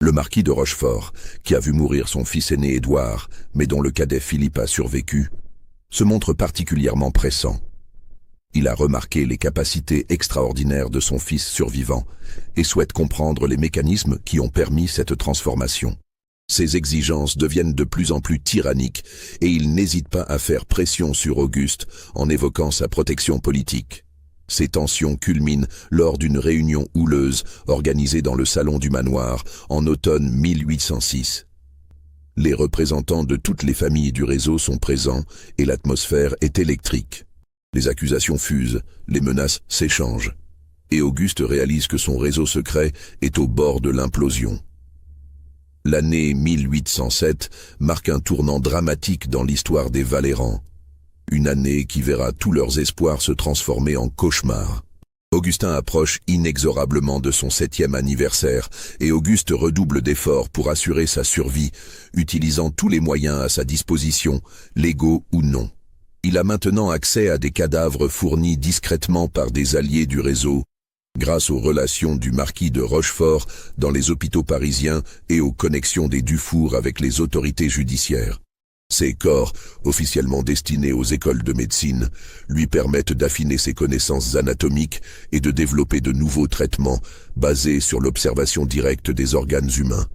Le marquis de Rochefort, qui a vu mourir son fils aîné Édouard, mais dont le cadet Philippe a survécu, se montre particulièrement pressant. Il a remarqué les capacités extraordinaires de son fils survivant et souhaite comprendre les mécanismes qui ont permis cette transformation. Ses exigences deviennent de plus en plus tyranniques et il n'hésite pas à faire pression sur Auguste en évoquant sa protection politique. Ces tensions culminent lors d'une réunion houleuse organisée dans le salon du manoir en automne 1806. Les représentants de toutes les familles du réseau sont présents et l'atmosphère est électrique. Les accusations fusent, les menaces s'échangent. Et Auguste réalise que son réseau secret est au bord de l'implosion. L'année 1807 marque un tournant dramatique dans l'histoire des Valérans. Une année qui verra tous leurs espoirs se transformer en cauchemar. Augustin approche inexorablement de son 7e anniversaire et Auguste redouble d'efforts pour assurer sa survie, utilisant tous les moyens à sa disposition, légaux ou non. Il a maintenant accès à des cadavres fournis discrètement par des alliés du réseau, grâce aux relations du marquis de Rochefort dans les hôpitaux parisiens et aux connexions des Dufour avec les autorités judiciaires. Ces corps, officiellement destinés aux écoles de médecine, lui permettent d'affiner ses connaissances anatomiques et de développer de nouveaux traitements basés sur l'observation directe des organes humains.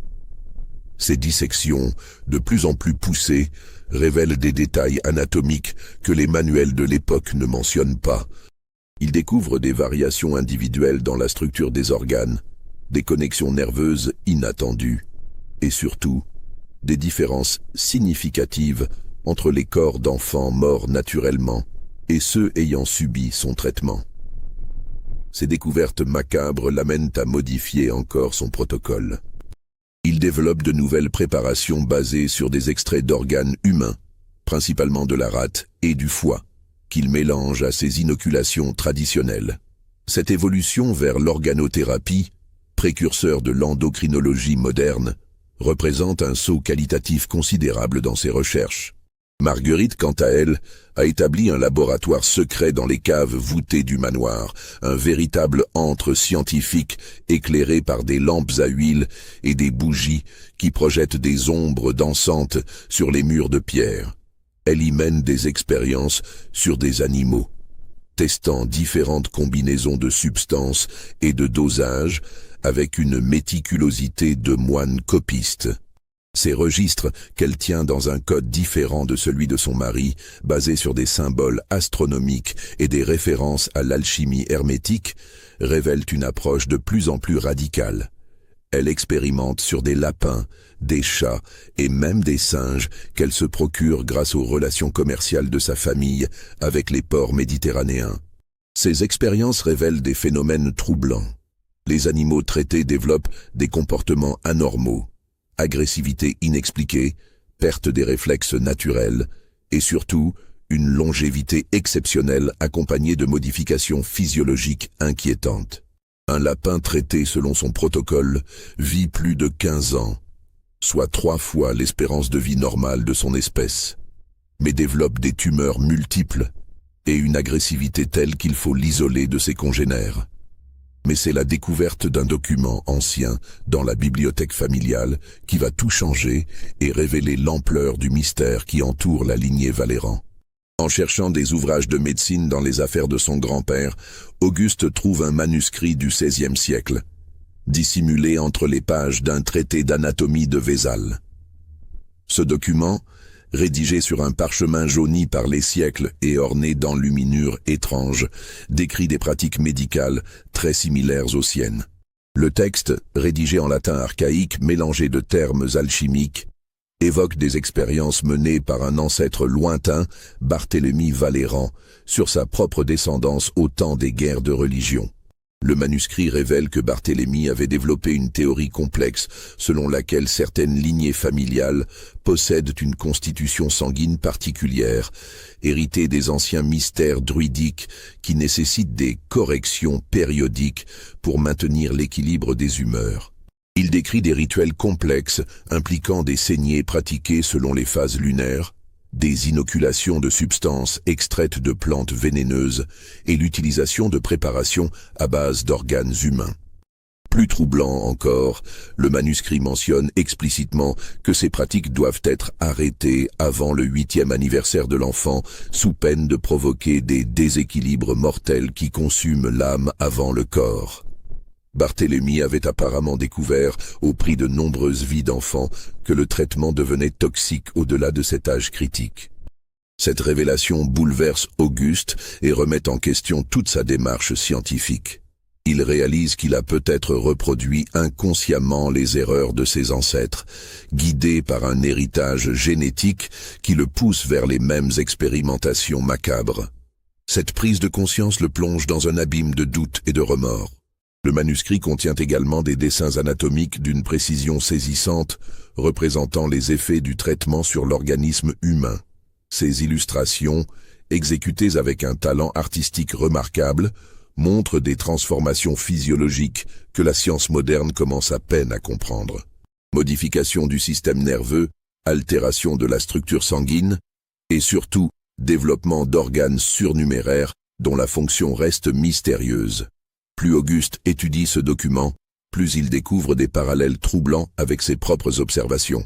Ces dissections, de plus en plus poussées, révèlent des détails anatomiques que les manuels de l'époque ne mentionnent pas. Il découvre des variations individuelles dans la structure des organes, des connexions nerveuses inattendues, et surtout, des différences significatives entre les corps d'enfants morts naturellement et ceux ayant subi son traitement. Ces découvertes macabres l'amènent à modifier encore son protocole. Il développe de nouvelles préparations basées sur des extraits d'organes humains, principalement de la rate et du foie, qu'il mélange à ses inoculations traditionnelles. Cette évolution vers l'organothérapie, précurseur de l'endocrinologie moderne, représente un saut qualitatif considérable dans ses recherches. Marguerite, quant à elle, a établi un laboratoire secret dans les caves voûtées du manoir, un véritable antre scientifique éclairé par des lampes à huile et des bougies qui projettent des ombres dansantes sur les murs de pierre. Elle y mène des expériences sur des animaux, testant différentes combinaisons de substances et de dosages avec une méticulosité de moine copiste. Ces registres, qu'elle tient dans un code différent de celui de son mari, basé sur des symboles astronomiques et des références à l'alchimie hermétique, révèlent une approche de plus en plus radicale. Elle expérimente sur des lapins, des chats et même des singes qu'elle se procure grâce aux relations commerciales de sa famille avec les ports méditerranéens. Ces expériences révèlent des phénomènes troublants. Les animaux traités développent des comportements anormaux, agressivité inexpliquée, perte des réflexes naturels et surtout une longévité exceptionnelle accompagnée de modifications physiologiques inquiétantes. Un lapin traité selon son protocole vit plus de 15 ans, soit 3 fois l'espérance de vie normale de son espèce, mais développe des tumeurs multiples et une agressivité telle qu'il faut l'isoler de ses congénères. Mais c'est la découverte d'un document ancien dans la bibliothèque familiale qui va tout changer et révéler l'ampleur du mystère qui entoure la lignée Valéran. En cherchant des ouvrages de médecine dans les affaires de son grand-père, Auguste trouve un manuscrit du XVIe siècle, dissimulé entre les pages d'un traité d'anatomie de Vézal. Ce document, rédigé sur un parchemin jauni par les siècles et orné d'enluminures étranges, décrit des pratiques médicales très similaires aux siennes. Le texte, rédigé en latin archaïque mélangé de termes alchimiques, évoque des expériences menées par un ancêtre lointain, Barthélemy Valéran, sur sa propre descendance au temps des guerres de religion. Le manuscrit révèle que Barthélemy avait développé une théorie complexe selon laquelle certaines lignées familiales possèdent une constitution sanguine particulière, héritée des anciens mystères druidiques qui nécessitent des corrections périodiques pour maintenir l'équilibre des humeurs. Il décrit des rituels complexes impliquant des saignées pratiquées selon les phases lunaires, des inoculations de substances extraites de plantes vénéneuses et l'utilisation de préparations à base d'organes humains. Plus troublant encore, le manuscrit mentionne explicitement que ces pratiques doivent être arrêtées avant le 8e anniversaire de l'enfant, sous peine de provoquer des déséquilibres mortels qui consument l'âme avant le corps. Barthélemy avait apparemment découvert, au prix de nombreuses vies d'enfants, que le traitement devenait toxique au-delà de cet âge critique. Cette révélation bouleverse Auguste et remet en question toute sa démarche scientifique. Il réalise qu'il a peut-être reproduit inconsciemment les erreurs de ses ancêtres, guidé par un héritage génétique qui le pousse vers les mêmes expérimentations macabres. Cette prise de conscience le plonge dans un abîme de doute et de remords. Le manuscrit contient également des dessins anatomiques d'une précision saisissante, représentant les effets du traitement sur l'organisme humain. Ces illustrations, exécutées avec un talent artistique remarquable, montrent des transformations physiologiques que la science moderne commence à peine à comprendre. Modification du système nerveux, altération de la structure sanguine, et surtout, développement d'organes surnuméraires dont la fonction reste mystérieuse. Plus Auguste étudie ce document, plus il découvre des parallèles troublants avec ses propres observations.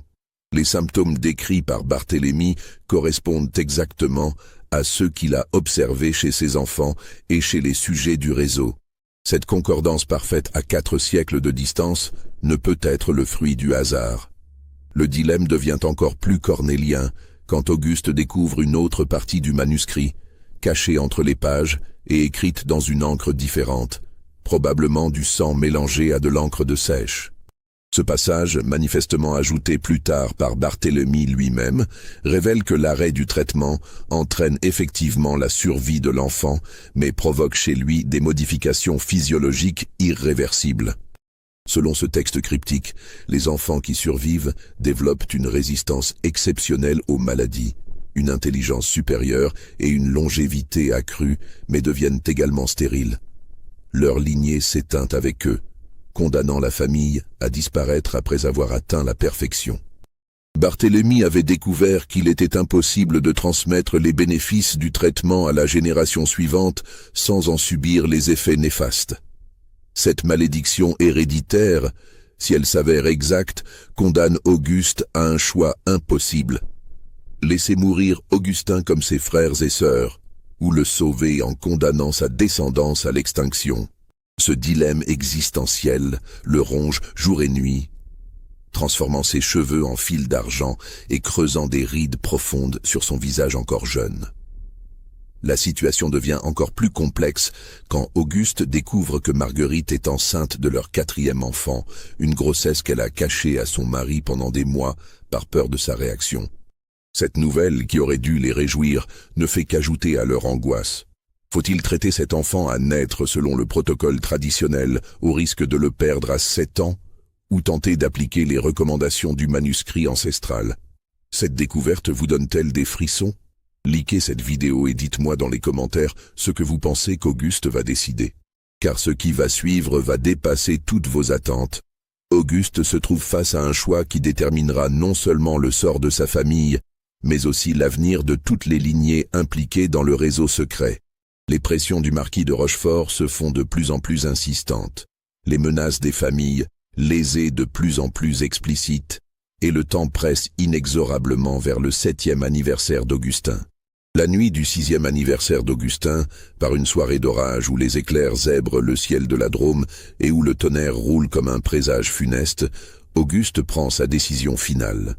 Les symptômes décrits par Barthélemy correspondent exactement à ceux qu'il a observés chez ses enfants et chez les sujets du réseau. Cette concordance parfaite à 4 siècles de distance ne peut être le fruit du hasard. Le dilemme devient encore plus cornélien quand Auguste découvre une autre partie du manuscrit, cachée entre les pages et écrite dans une encre différente, probablement du sang mélangé à de l'encre de sèche. Ce passage, manifestement ajouté plus tard par Barthélemy lui-même, révèle que l'arrêt du traitement entraîne effectivement la survie de l'enfant, mais provoque chez lui des modifications physiologiques irréversibles. Selon ce texte cryptique, les enfants qui survivent développent une résistance exceptionnelle aux maladies, une intelligence supérieure et une longévité accrue, mais deviennent également stériles. Leur lignée s'éteint avec eux, condamnant la famille à disparaître après avoir atteint la perfection. Barthélemy avait découvert qu'il était impossible de transmettre les bénéfices du traitement à la génération suivante sans en subir les effets néfastes. Cette malédiction héréditaire, si elle s'avère exacte, condamne Auguste à un choix impossible. Laisser mourir Augustin comme ses frères et sœurs, ou le sauver en condamnant sa descendance à l'extinction. Ce dilemme existentiel le ronge jour et nuit, transformant ses cheveux en fils d'argent et creusant des rides profondes sur son visage encore jeune. La situation devient encore plus complexe quand Auguste découvre que Marguerite est enceinte de leur 4e enfant, une grossesse qu'elle a cachée à son mari pendant des mois par peur de sa réaction. Cette nouvelle, qui aurait dû les réjouir, ne fait qu'ajouter à leur angoisse. Faut-il traiter cet enfant à naître selon le protocole traditionnel, au risque de le perdre à 7 ans, ou tenter d'appliquer les recommandations du manuscrit ancestral? Cette découverte vous donne-t-elle des frissons? Likez cette vidéo et dites-moi dans les commentaires ce que vous pensez qu'Auguste va décider. Car ce qui va suivre va dépasser toutes vos attentes. Auguste se trouve face à un choix qui déterminera non seulement le sort de sa famille, mais aussi l'avenir de toutes les lignées impliquées dans le réseau secret. Les pressions du marquis de Rochefort se font de plus en plus insistantes, les menaces des familles lésées de plus en plus explicites, et le temps presse inexorablement vers le 7e anniversaire d'Augustin. La nuit du 6e anniversaire d'Augustin, par une soirée d'orage où les éclairs zèbrent le ciel de la Drôme et où le tonnerre roule comme un présage funeste, Auguste prend sa décision finale.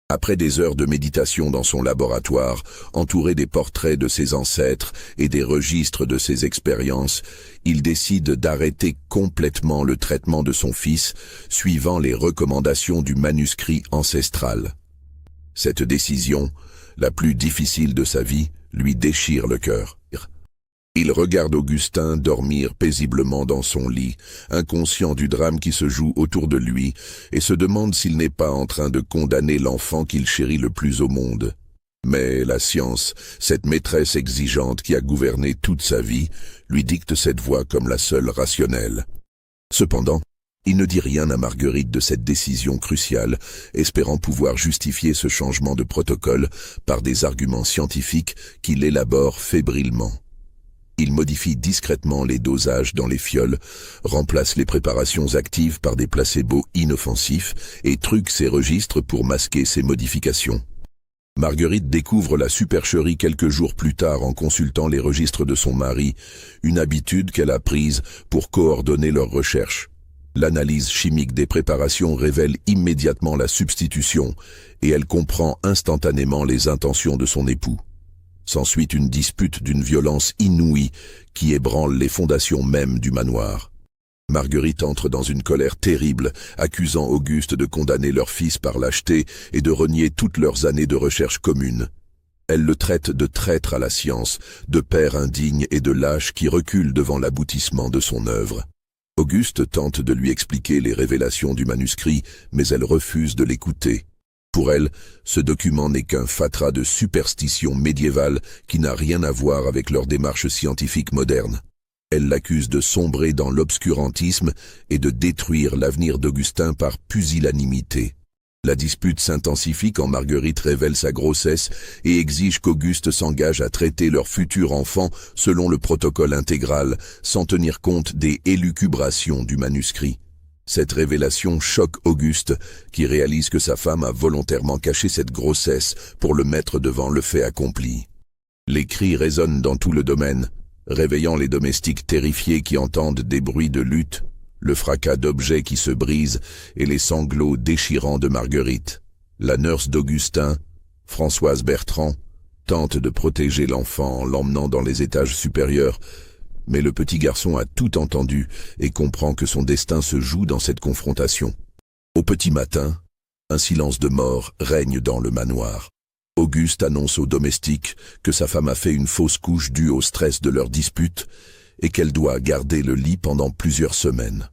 Après des heures de méditation dans son laboratoire, entouré des portraits de ses ancêtres et des registres de ses expériences, il décide d'arrêter complètement le traitement de son fils, suivant les recommandations du manuscrit ancestral. Cette décision, la plus difficile de sa vie, lui déchire le cœur. Il regarde Augustin dormir paisiblement dans son lit, inconscient du drame qui se joue autour de lui, et se demande s'il n'est pas en train de condamner l'enfant qu'il chérit le plus au monde. Mais la science, cette maîtresse exigeante qui a gouverné toute sa vie, lui dicte cette voie comme la seule rationnelle. Cependant, il ne dit rien à Marguerite de cette décision cruciale, espérant pouvoir justifier ce changement de protocole par des arguments scientifiques qu'il élabore fébrilement. Il modifie discrètement les dosages dans les fioles, remplace les préparations actives par des placebos inoffensifs et truque ses registres pour masquer ces modifications. Marguerite découvre la supercherie quelques jours plus tard en consultant les registres de son mari, une habitude qu'elle a prise pour coordonner leurs recherches. L'analyse chimique des préparations révèle immédiatement la substitution et elle comprend instantanément les intentions de son époux. S'ensuit une dispute d'une violence inouïe qui ébranle les fondations mêmes du manoir. Marguerite entre dans une colère terrible, accusant Auguste de condamner leur fils par lâcheté et de renier toutes leurs années de recherche commune. Elle le traite de traître à la science, de père indigne et de lâche qui recule devant l'aboutissement de son œuvre. Auguste tente de lui expliquer les révélations du manuscrit, mais elle refuse de l'écouter. Pour elle, ce document n'est qu'un fatras de superstition médiévale qui n'a rien à voir avec leur démarche scientifique moderne. Elle l'accuse de sombrer dans l'obscurantisme et de détruire l'avenir d'Augustin par pusillanimité. La dispute s'intensifie quand Marguerite révèle sa grossesse et exige qu'Auguste s'engage à traiter leur futur enfant selon le protocole intégral, sans tenir compte des élucubrations du manuscrit. Cette révélation choque Auguste, qui réalise que sa femme a volontairement caché cette grossesse pour le mettre devant le fait accompli. Les cris résonnent dans tout le domaine, réveillant les domestiques terrifiés qui entendent des bruits de lutte, le fracas d'objets qui se brisent et les sanglots déchirants de Marguerite. La nurse d'Augustin, Françoise Bertrand, tente de protéger l'enfant en l'emmenant dans les étages supérieurs, mais le petit garçon a tout entendu et comprend que son destin se joue dans cette confrontation. Au petit matin, un silence de mort règne dans le manoir. Auguste annonce aux domestiques que sa femme a fait une fausse couche due au stress de leur dispute et qu'elle doit garder le lit pendant plusieurs semaines.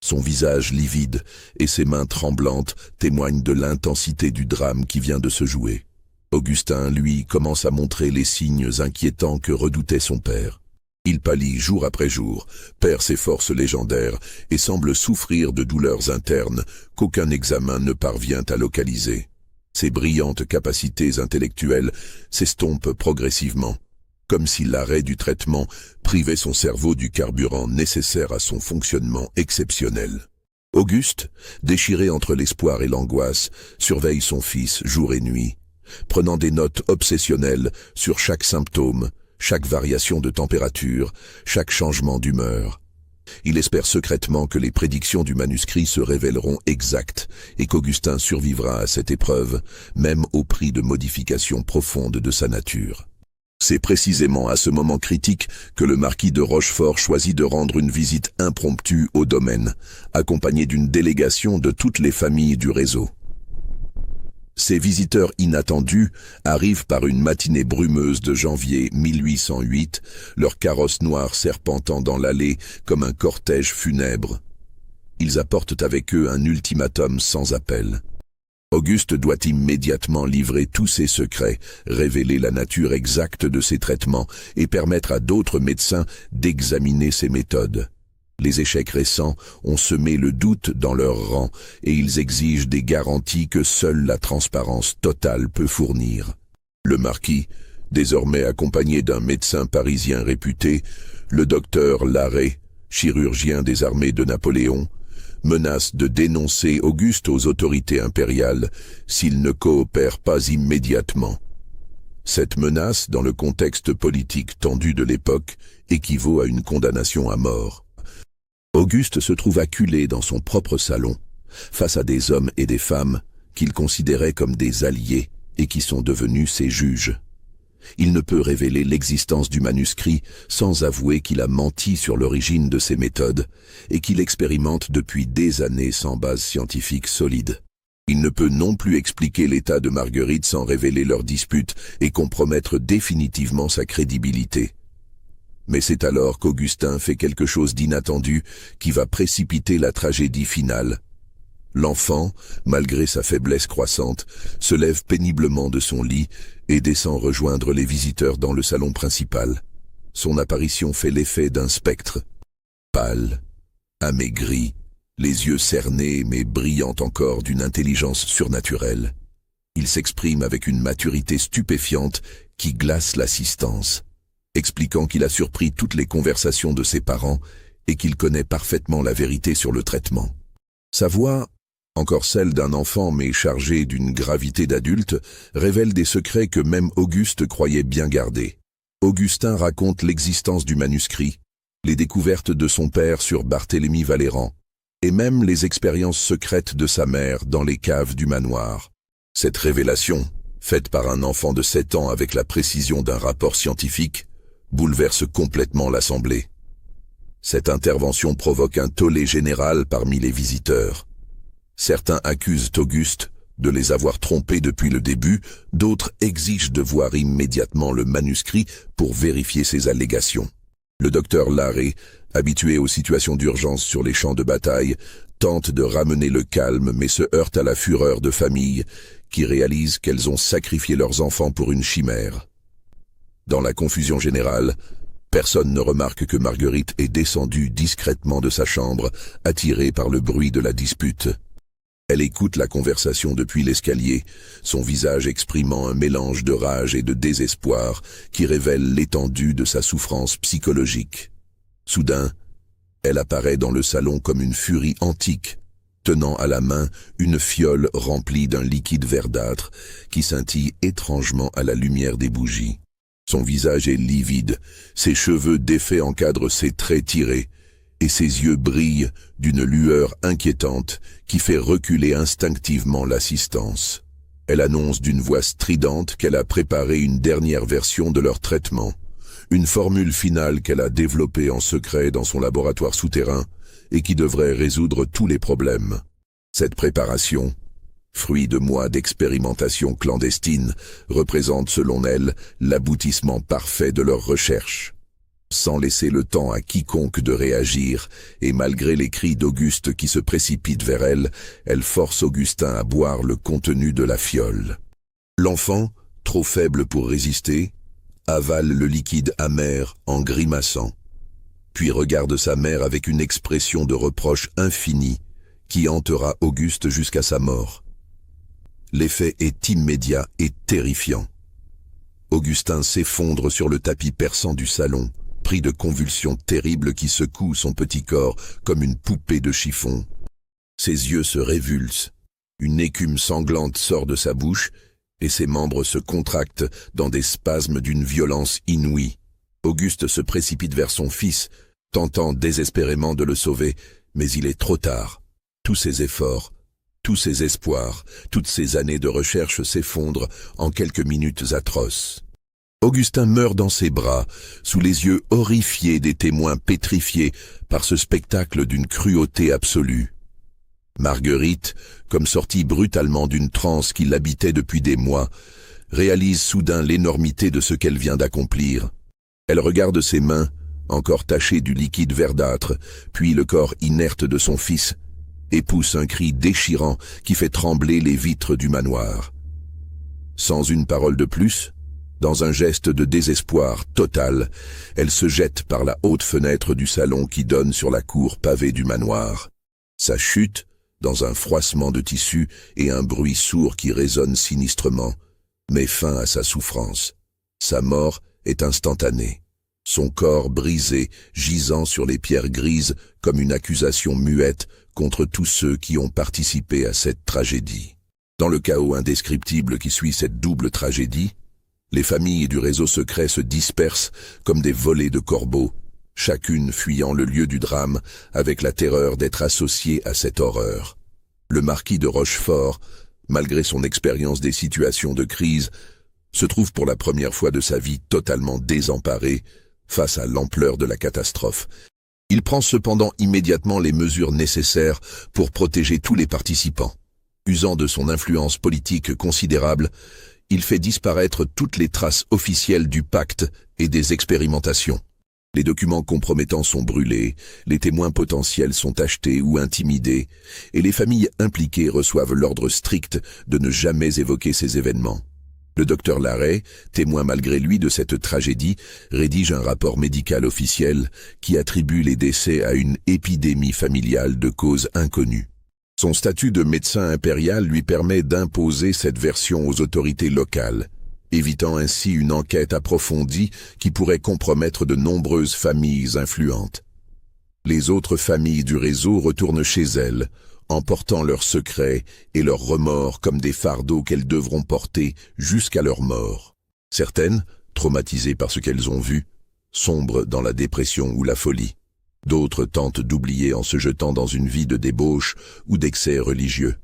Son visage livide et ses mains tremblantes témoignent de l'intensité du drame qui vient de se jouer. Augustin, lui, commence à montrer les signes inquiétants que redoutait son père. Il pâlit jour après jour, perd ses forces légendaires et semble souffrir de douleurs internes qu'aucun examen ne parvient à localiser. Ses brillantes capacités intellectuelles s'estompent progressivement, comme si l'arrêt du traitement privait son cerveau du carburant nécessaire à son fonctionnement exceptionnel. Auguste, déchiré entre l'espoir et l'angoisse, surveille son fils jour et nuit, prenant des notes obsessionnelles sur chaque symptôme, chaque variation de température, chaque changement d'humeur. Il espère secrètement que les prédictions du manuscrit se révéleront exactes et qu'Augustin survivra à cette épreuve, même au prix de modifications profondes de sa nature. C'est précisément à ce moment critique que le marquis de Rochefort choisit de rendre une visite impromptue au domaine, accompagné d'une délégation de toutes les familles du réseau. Ces visiteurs inattendus arrivent par une matinée brumeuse de janvier 1808, leur carrosse noire serpentant dans l'allée comme un cortège funèbre. Ils apportent avec eux un ultimatum sans appel. Auguste doit immédiatement livrer tous ses secrets, révéler la nature exacte de ses traitements et permettre à d'autres médecins d'examiner ses méthodes. Les échecs récents ont semé le doute dans leurs rangs et ils exigent des garanties que seule la transparence totale peut fournir. Le marquis, désormais accompagné d'un médecin parisien réputé, le docteur Larrey, chirurgien des armées de Napoléon, menace de dénoncer Auguste aux autorités impériales s'il ne coopère pas immédiatement. Cette menace, dans le contexte politique tendu de l'époque, équivaut à une condamnation à mort. Auguste se trouve acculé dans son propre salon, face à des hommes et des femmes qu'il considérait comme des alliés et qui sont devenus ses juges. Il ne peut révéler l'existence du manuscrit sans avouer qu'il a menti sur l'origine de ses méthodes et qu'il expérimente depuis des années sans base scientifique solide. Il ne peut non plus expliquer l'état de Marguerite sans révéler leur dispute et compromettre définitivement sa crédibilité. Mais c'est alors qu'Augustin fait quelque chose d'inattendu qui va précipiter la tragédie finale. L'enfant, malgré sa faiblesse croissante, se lève péniblement de son lit et descend rejoindre les visiteurs dans le salon principal. Son apparition fait l'effet d'un spectre. Pâle, amaigri, les yeux cernés mais brillant encore d'une intelligence surnaturelle. Il s'exprime avec une maturité stupéfiante qui glace l'assistance, expliquant qu'il a surpris toutes les conversations de ses parents et qu'il connaît parfaitement la vérité sur le traitement. Sa voix, encore celle d'un enfant mais chargée d'une gravité d'adulte, révèle des secrets que même Auguste croyait bien garder. Augustin raconte l'existence du manuscrit, les découvertes de son père sur Barthélemy Valéran, et même les expériences secrètes de sa mère dans les caves du manoir. Cette révélation, faite par un enfant de 7 ans avec la précision d'un rapport scientifique, bouleverse complètement l'assemblée. Cette intervention provoque un tollé général parmi les visiteurs. Certains accusent Auguste de les avoir trompés depuis le début, d'autres exigent de voir immédiatement le manuscrit pour vérifier ces allégations. Le docteur Larrey, habitué aux situations d'urgence sur les champs de bataille, tente de ramener le calme mais se heurte à la fureur de familles qui réalisent qu'elles ont sacrifié leurs enfants pour une chimère. Dans la confusion générale, personne ne remarque que Marguerite est descendue discrètement de sa chambre, attirée par le bruit de la dispute. Elle écoute la conversation depuis l'escalier, son visage exprimant un mélange de rage et de désespoir qui révèle l'étendue de sa souffrance psychologique. Soudain, elle apparaît dans le salon comme une furie antique, tenant à la main une fiole remplie d'un liquide verdâtre qui scintille étrangement à la lumière des bougies. Son visage est livide, ses cheveux défaits encadrent ses traits tirés, et ses yeux brillent d'une lueur inquiétante qui fait reculer instinctivement l'assistance. Elle annonce d'une voix stridente qu'elle a préparé une dernière version de leur traitement, une formule finale qu'elle a développée en secret dans son laboratoire souterrain et qui devrait résoudre tous les problèmes. Cette préparation, fruit de mois d'expérimentation clandestine, représente selon elle l'aboutissement parfait de leurs recherches. Sans laisser le temps à quiconque de réagir, et malgré les cris d'Auguste qui se précipitent vers elle, elle force Augustin à boire le contenu de la fiole. L'enfant, trop faible pour résister, avale le liquide amer en grimaçant, puis regarde sa mère avec une expression de reproche infini qui hantera Auguste jusqu'à sa mort. L'effet est immédiat et terrifiant. Augustin s'effondre sur le tapis perçant du salon, pris de convulsions terribles qui secouent son petit corps comme une poupée de chiffon. Ses yeux se révulsent, une écume sanglante sort de sa bouche et ses membres se contractent dans des spasmes d'une violence inouïe. Auguste se précipite vers son fils, tentant désespérément de le sauver, mais il est trop tard. Tous ses efforts, tous ses espoirs, toutes ces années de recherche s'effondrent en quelques minutes atroces. Augustin meurt dans ses bras, sous les yeux horrifiés des témoins pétrifiés par ce spectacle d'une cruauté absolue. Marguerite, comme sortie brutalement d'une transe qui l'habitait depuis des mois, réalise soudain l'énormité de ce qu'elle vient d'accomplir. Elle regarde ses mains, encore tachées du liquide verdâtre, puis le corps inerte de son fils, et pousse un cri déchirant qui fait trembler les vitres du manoir. Sans une parole de plus, dans un geste de désespoir total, elle se jette par la haute fenêtre du salon qui donne sur la cour pavée du manoir. Sa chute, dans un froissement de tissu et un bruit sourd qui résonne sinistrement, met fin à sa souffrance. Sa mort est instantanée. Son corps brisé, gisant sur les pierres grises comme une accusation muette contre tous ceux qui ont participé à cette tragédie. Dans le chaos indescriptible qui suit cette double tragédie, les familles du réseau secret se dispersent comme des volées de corbeaux, chacune fuyant le lieu du drame avec la terreur d'être associée à cette horreur. Le marquis de Rochefort, malgré son expérience des situations de crise, se trouve pour la première fois de sa vie totalement désemparé face à l'ampleur de la catastrophe. Il prend cependant immédiatement les mesures nécessaires pour protéger tous les participants. Usant de son influence politique considérable, il fait disparaître toutes les traces officielles du pacte et des expérimentations. Les documents compromettants sont brûlés, les témoins potentiels sont achetés ou intimidés, et les familles impliquées reçoivent l'ordre strict de ne jamais évoquer ces événements. Le docteur Larrey, témoin malgré lui de cette tragédie, rédige un rapport médical officiel qui attribue les décès à une épidémie familiale de cause inconnue. Son statut de médecin impérial lui permet d'imposer cette version aux autorités locales, évitant ainsi une enquête approfondie qui pourrait compromettre de nombreuses familles influentes. Les autres familles du réseau retournent chez elles, emportant leurs secrets et leurs remords comme des fardeaux qu'elles devront porter jusqu'à leur mort. Certaines, traumatisées par ce qu'elles ont vu, sombrent dans la dépression ou la folie. D'autres tentent d'oublier en se jetant dans une vie de débauche ou d'excès religieux.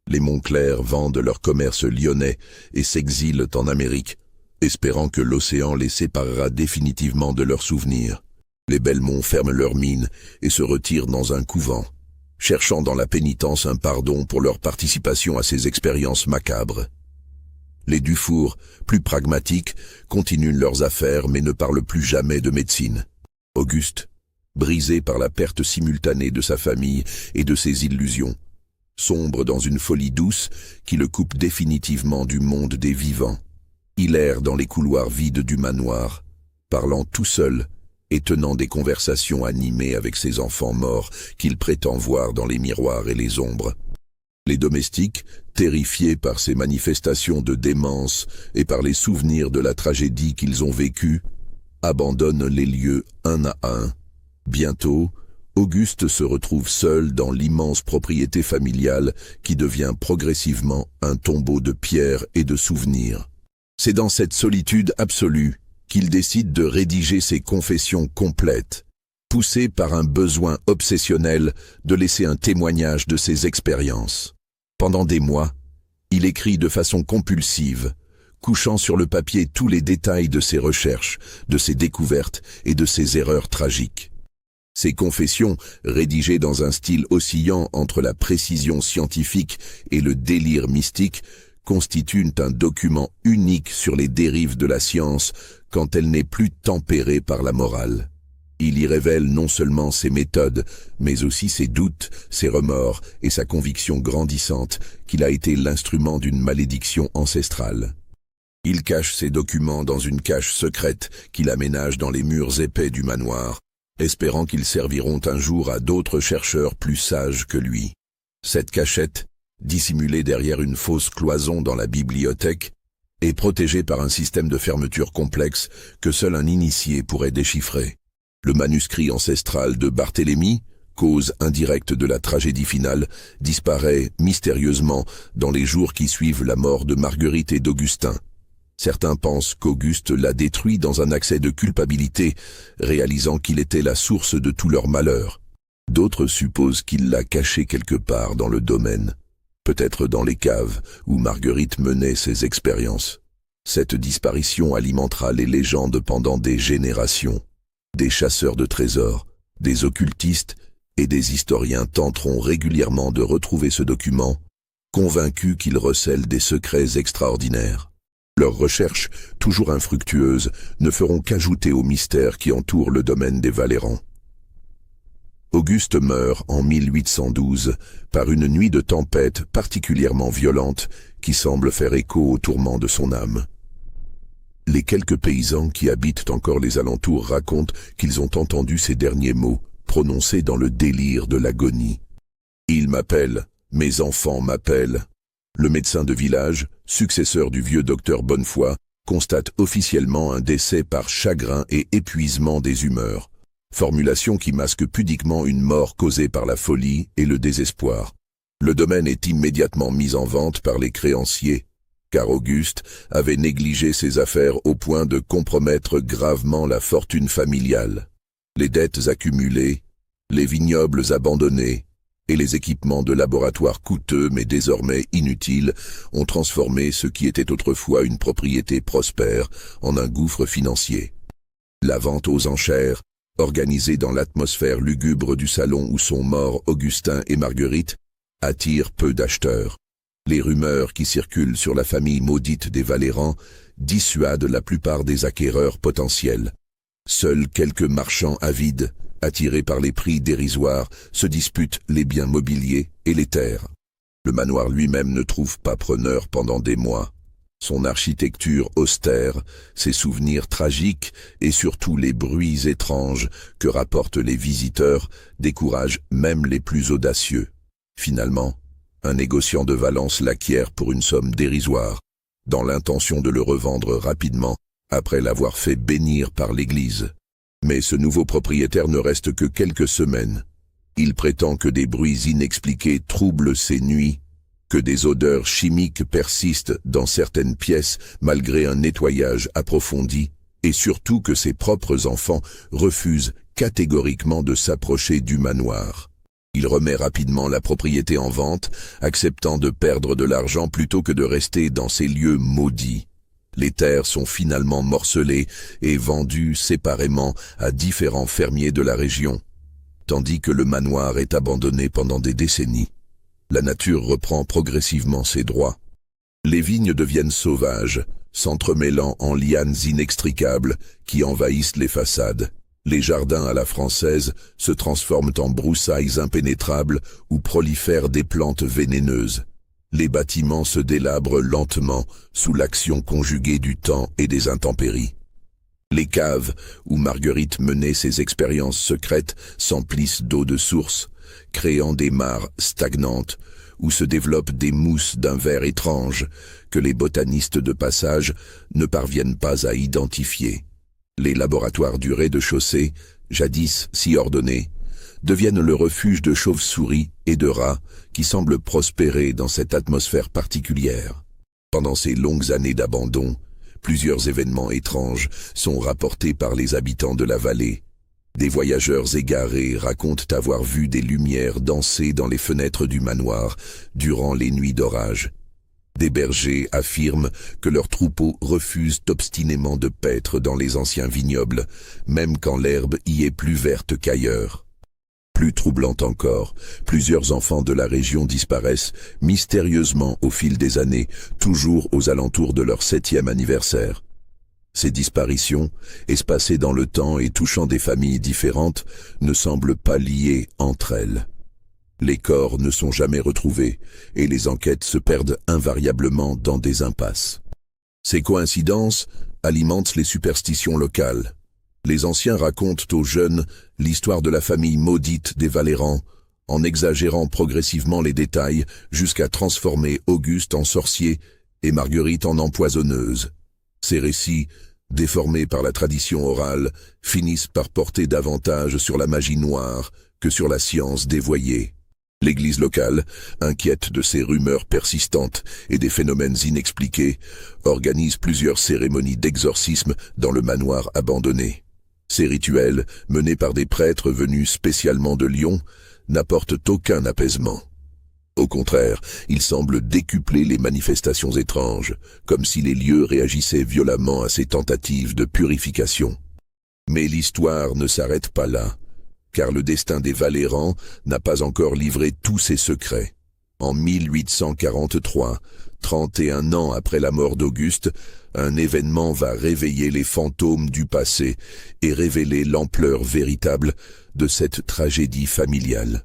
Les Montclair vendent leur commerce lyonnais et s'exilent en Amérique, espérant que l'océan les séparera définitivement de leurs souvenirs. Les Belmont ferment leurs mines et se retirent dans un couvent, cherchant dans la pénitence un pardon pour leur participation à ces expériences macabres. Les Dufour, plus pragmatiques, continuent leurs affaires mais ne parlent plus jamais de médecine. Auguste, brisé par la perte simultanée de sa famille et de ses illusions, sombre dans une folie douce qui le coupe définitivement du monde des vivants. Il erre dans les couloirs vides du manoir, parlant tout seul et tenant des conversations animées avec ses enfants morts qu'il prétend voir dans les miroirs et les ombres. Les domestiques, terrifiés par ces manifestations de démence et par les souvenirs de la tragédie qu'ils ont vécue, abandonnent les lieux un à un. Bientôt, Auguste se retrouve seul dans l'immense propriété familiale qui devient progressivement un tombeau de pierres et de souvenirs. C'est dans cette solitude absolue qu'il décide de rédiger ses confessions complètes, poussé par un besoin obsessionnel de laisser un témoignage de ses expériences. Pendant des mois, il écrit de façon compulsive, couchant sur le papier tous les détails de ses recherches, de ses découvertes et de ses erreurs tragiques. Ces confessions, rédigées dans un style oscillant entre la précision scientifique et le délire mystique, constituent un document unique sur les dérives de la science quand elle n'est plus tempérée par la morale. Il y révèle non seulement ses méthodes, mais aussi ses doutes, ses remords et sa conviction grandissante qu'il a été l'instrument d'une malédiction ancestrale. Il cache ces documents dans une cache secrète qu'il aménage dans les murs épais du manoir, espérant qu'ils serviront un jour à d'autres chercheurs plus sages que lui. Cette cachette, dissimulée derrière une fausse cloison dans la bibliothèque, est protégée par un système de fermeture complexe que seul un initié pourrait déchiffrer. Le manuscrit ancestral de Barthélemy, cause indirecte de la tragédie finale, disparaît mystérieusement dans les jours qui suivent la mort de Marguerite et d'Augustin. Certains pensent qu'Auguste l'a détruit dans un accès de culpabilité, réalisant qu'il était la source de tout leur malheur. D'autres supposent qu'il l'a caché quelque part dans le domaine, peut-être dans les caves où Marguerite menait ses expériences. Cette disparition alimentera les légendes pendant des générations. Des chasseurs de trésors, des occultistes et des historiens tenteront régulièrement de retrouver ce document, convaincus qu'il recèle des secrets extraordinaires. Leurs recherches, toujours infructueuses, ne feront qu'ajouter au mystère qui entoure le domaine des Valéran. Auguste meurt en 1812 par une nuit de tempête particulièrement violente qui semble faire écho aux tourments de son âme. Les quelques paysans qui habitent encore les alentours racontent qu'ils ont entendu ces derniers mots prononcés dans le délire de l'agonie. « Ils m'appellent, mes enfants m'appellent ». Le médecin de village, successeur du vieux docteur Bonnefoy, constate officiellement un décès par chagrin et épuisement des humeurs, formulation qui masque pudiquement une mort causée par la folie et le désespoir. Le domaine est immédiatement mis en vente par les créanciers, car Auguste avait négligé ses affaires au point de compromettre gravement la fortune familiale. Les dettes accumulées, les vignobles abandonnés, et les équipements de laboratoire coûteux mais désormais inutiles ont transformé ce qui était autrefois une propriété prospère en un gouffre financier. La vente aux enchères, organisée dans l'atmosphère lugubre du salon où sont morts Augustin et Marguerite, attire peu d'acheteurs. Les rumeurs qui circulent sur la famille maudite des Valéran dissuadent la plupart des acquéreurs potentiels. Seuls quelques marchands avides, attirés par les prix dérisoires, se disputent les biens mobiliers et les terres. Le manoir lui-même ne trouve pas preneur pendant des mois. Son architecture austère, ses souvenirs tragiques et surtout les bruits étranges que rapportent les visiteurs découragent même les plus audacieux. Finalement, un négociant de Valence l'acquiert pour une somme dérisoire, dans l'intention de le revendre rapidement après l'avoir fait bénir par l'Église. Mais ce nouveau propriétaire ne reste que quelques semaines. Il prétend que des bruits inexpliqués troublent ses nuits, que des odeurs chimiques persistent dans certaines pièces malgré un nettoyage approfondi, et surtout que ses propres enfants refusent catégoriquement de s'approcher du manoir. Il remet rapidement la propriété en vente, acceptant de perdre de l'argent plutôt que de rester dans ces lieux maudits. Les terres sont finalement morcelées et vendues séparément à différents fermiers de la région, tandis que le manoir est abandonné pendant des décennies. La nature reprend progressivement ses droits. Les vignes deviennent sauvages, s'entremêlant en lianes inextricables qui envahissent les façades. Les jardins à la française se transforment en broussailles impénétrables où prolifèrent des plantes vénéneuses. Les bâtiments se délabrent lentement sous l'action conjuguée du temps et des intempéries. Les caves où Marguerite menait ses expériences secrètes s'emplissent d'eau de source, créant des mares stagnantes où se développent des mousses d'un vert étrange que les botanistes de passage ne parviennent pas à identifier. Les laboratoires du rez-de-chaussée, jadis si ordonnés, deviennent le refuge de chauves-souris et de rats qui semblent prospérer dans cette atmosphère particulière. Pendant ces longues années d'abandon, plusieurs événements étranges sont rapportés par les habitants de la vallée. Des voyageurs égarés racontent avoir vu des lumières danser dans les fenêtres du manoir durant les nuits d'orage. Des bergers affirment que leurs troupeaux refusent obstinément de paître dans les anciens vignobles, même quand l'herbe y est plus verte qu'ailleurs. Plus troublant encore, plusieurs enfants de la région disparaissent mystérieusement au fil des années, toujours aux alentours de leur 7e anniversaire. Ces disparitions, espacées dans le temps et touchant des familles différentes, ne semblent pas liées entre elles. Les corps ne sont jamais retrouvés et les enquêtes se perdent invariablement dans des impasses. Ces coïncidences alimentent les superstitions locales. Les anciens racontent aux jeunes l'histoire de la famille maudite des Valérans, en exagérant progressivement les détails jusqu'à transformer Auguste en sorcier et Marguerite en empoisonneuse. Ces récits, déformés par la tradition orale, finissent par porter davantage sur la magie noire que sur la science dévoyée. L'église locale, inquiète de ces rumeurs persistantes et des phénomènes inexpliqués, organise plusieurs cérémonies d'exorcisme dans le manoir abandonné. Ces rituels, menés par des prêtres venus spécialement de Lyon, n'apportent aucun apaisement. Au contraire, ils semblent décupler les manifestations étranges, comme si les lieux réagissaient violemment à ces tentatives de purification. Mais l'histoire ne s'arrête pas là, car le destin des Valérans n'a pas encore livré tous ses secrets. En 1843, 31 ans après la mort d'Auguste, un événement va réveiller les fantômes du passé et révéler l'ampleur véritable de cette tragédie familiale.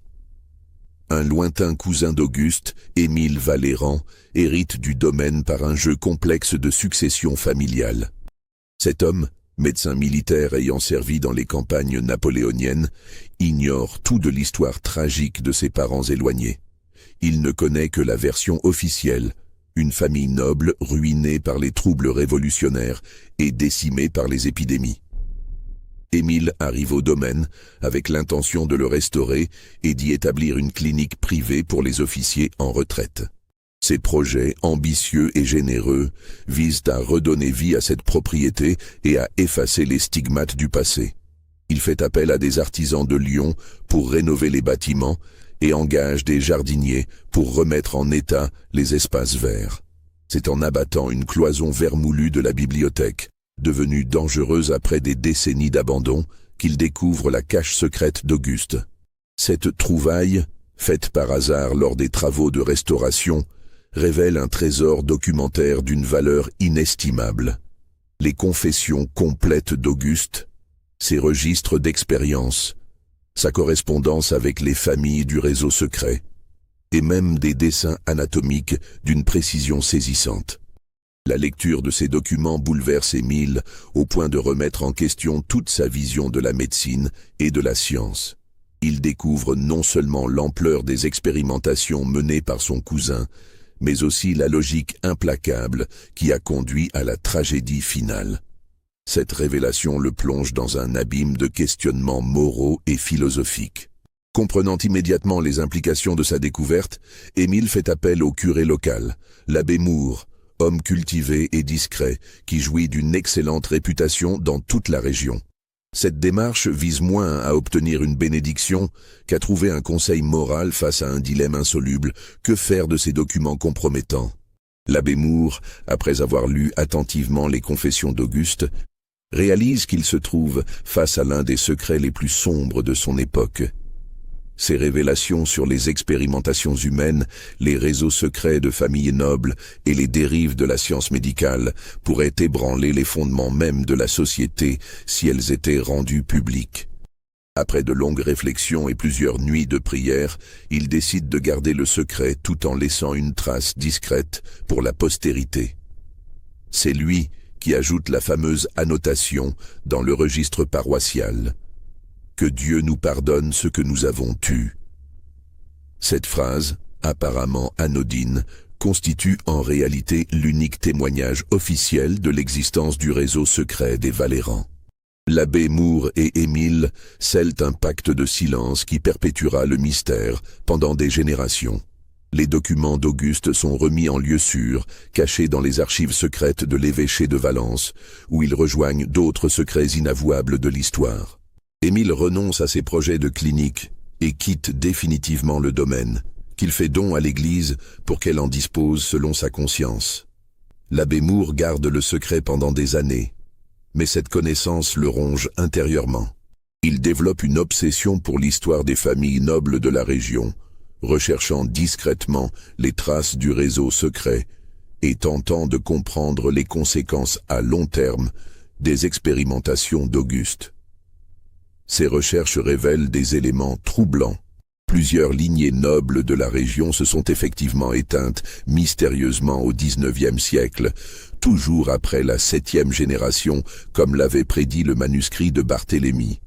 Un lointain cousin d'Auguste, Émile Valéran, hérite du domaine par un jeu complexe de succession familiale. Cet homme, médecin militaire ayant servi dans les campagnes napoléoniennes, ignore tout de l'histoire tragique de ses parents éloignés. Il ne connaît que la version officielle, une famille noble ruinée par les troubles révolutionnaires et décimée par les épidémies. Émile arrive au domaine avec l'intention de le restaurer et d'y établir une clinique privée pour les officiers en retraite. Ses projets, ambitieux et généreux, visent à redonner vie à cette propriété et à effacer les stigmates du passé. Il fait appel à des artisans de Lyon pour rénover les bâtiments et engage des jardiniers pour remettre en état les espaces verts. C'est en abattant une cloison vermoulue de la bibliothèque, devenue dangereuse après des décennies d'abandon, qu'il découvre la cache secrète d'Auguste. Cette trouvaille, faite par hasard lors des travaux de restauration, révèle un trésor documentaire d'une valeur inestimable. Les confessions complètes d'Auguste, ses registres d'expérience, sa correspondance avec les familles du réseau secret, et même des dessins anatomiques d'une précision saisissante. La lecture de ces documents bouleverse Émile au point de remettre en question toute sa vision de la médecine et de la science. Il découvre non seulement l'ampleur des expérimentations menées par son cousin, mais aussi la logique implacable qui a conduit à la tragédie finale. Cette révélation le plonge dans un abîme de questionnements moraux et philosophiques. Comprenant immédiatement les implications de sa découverte, Émile fait appel au curé local, l'abbé Moore, homme cultivé et discret qui jouit d'une excellente réputation dans toute la région. Cette démarche vise moins à obtenir une bénédiction qu'à trouver un conseil moral face à un dilemme insoluble: que faire de ces documents compromettants? L'abbé Moore, après avoir lu attentivement les confessions d'Auguste, réalise qu'il se trouve face à l'un des secrets les plus sombres de son époque. Ces révélations sur les expérimentations humaines, les réseaux secrets de familles nobles et les dérives de la science médicale pourraient ébranler les fondements mêmes de la société si elles étaient rendues publiques. Après de longues réflexions et plusieurs nuits de prière, il décide de garder le secret tout en laissant une trace discrète pour la postérité. C'est lui qui ajoute la fameuse annotation dans le registre paroissial: que Dieu nous pardonne ce que nous avons tué. Cette phrase, apparemment anodine, constitue en réalité l'unique témoignage officiel de l'existence du réseau secret des Valérans. L'abbé Moore et Émile scellent un pacte de silence qui perpétuera le mystère pendant des générations. Les documents d'Auguste sont remis en lieu sûr, cachés dans les archives secrètes de l'évêché de Valence, où ils rejoignent d'autres secrets inavouables de l'histoire. Émile renonce à ses projets de clinique et quitte définitivement le domaine, qu'il fait don à l'Église pour qu'elle en dispose selon sa conscience. L'abbé Moore garde le secret pendant des années, mais cette connaissance le ronge intérieurement. Il développe une obsession pour l'histoire des familles nobles de la région, recherchant discrètement les traces du réseau secret et tentant de comprendre les conséquences à long terme des expérimentations d'Auguste. Ces recherches révèlent des éléments troublants. Plusieurs lignées nobles de la région se sont effectivement éteintes mystérieusement au XIXe siècle, toujours après la 7e génération, comme l'avait prédit le manuscrit de Barthélemy.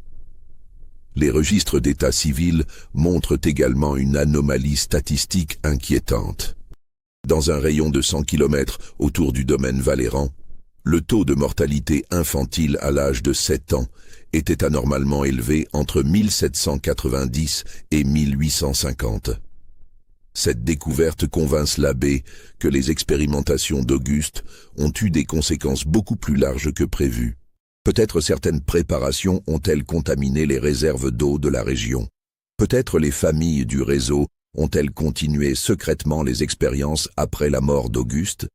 Les registres d'état civil montrent également une anomalie statistique inquiétante. Dans un rayon de 100 km autour du domaine Valéran, le taux de mortalité infantile à l'âge de 7 ans était anormalement élevé entre 1790 et 1850. Cette découverte convainc l'abbé que les expérimentations d'Auguste ont eu des conséquences beaucoup plus larges que prévues. Peut-être certaines préparations ont-elles contaminé les réserves d'eau de la région. Peut-être les familles du réseau ont-elles continué secrètement les expériences après la mort d'Auguste,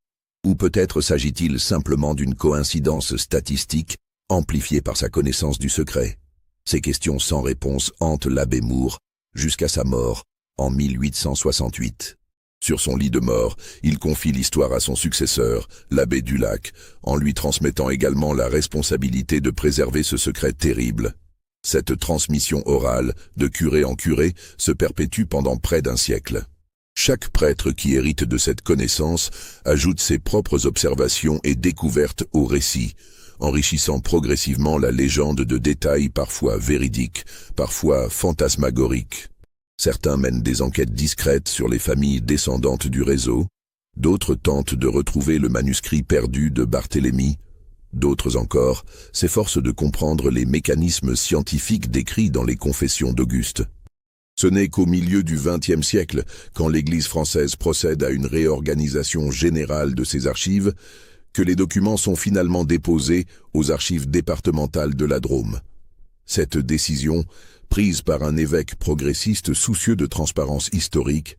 ou peut-être s'agit-il simplement d'une coïncidence statistique amplifiée par sa connaissance du secret. Ces questions sans réponse hantent l'abbé Moore jusqu'à sa mort en 1868. Sur son lit de mort, il confie l'histoire à son successeur, l'abbé Dulac, en lui transmettant également la responsabilité de préserver ce secret terrible. Cette transmission orale, de curé en curé, se perpétue pendant près d'un siècle. Chaque prêtre qui hérite de cette connaissance ajoute ses propres observations et découvertes au récit, enrichissant progressivement la légende de détails parfois véridiques, parfois fantasmagoriques. Certains mènent des enquêtes discrètes sur les familles descendantes du réseau, d'autres tentent de retrouver le manuscrit perdu de Barthélemy, d'autres encore s'efforcent de comprendre les mécanismes scientifiques décrits dans les confessions d'Auguste. Ce n'est qu'au milieu du XXe siècle, quand l'Église française procède à une réorganisation générale de ses archives, que les documents sont finalement déposés aux archives départementales de la Drôme. Cette décision, prise par un évêque progressiste soucieux de transparence historique,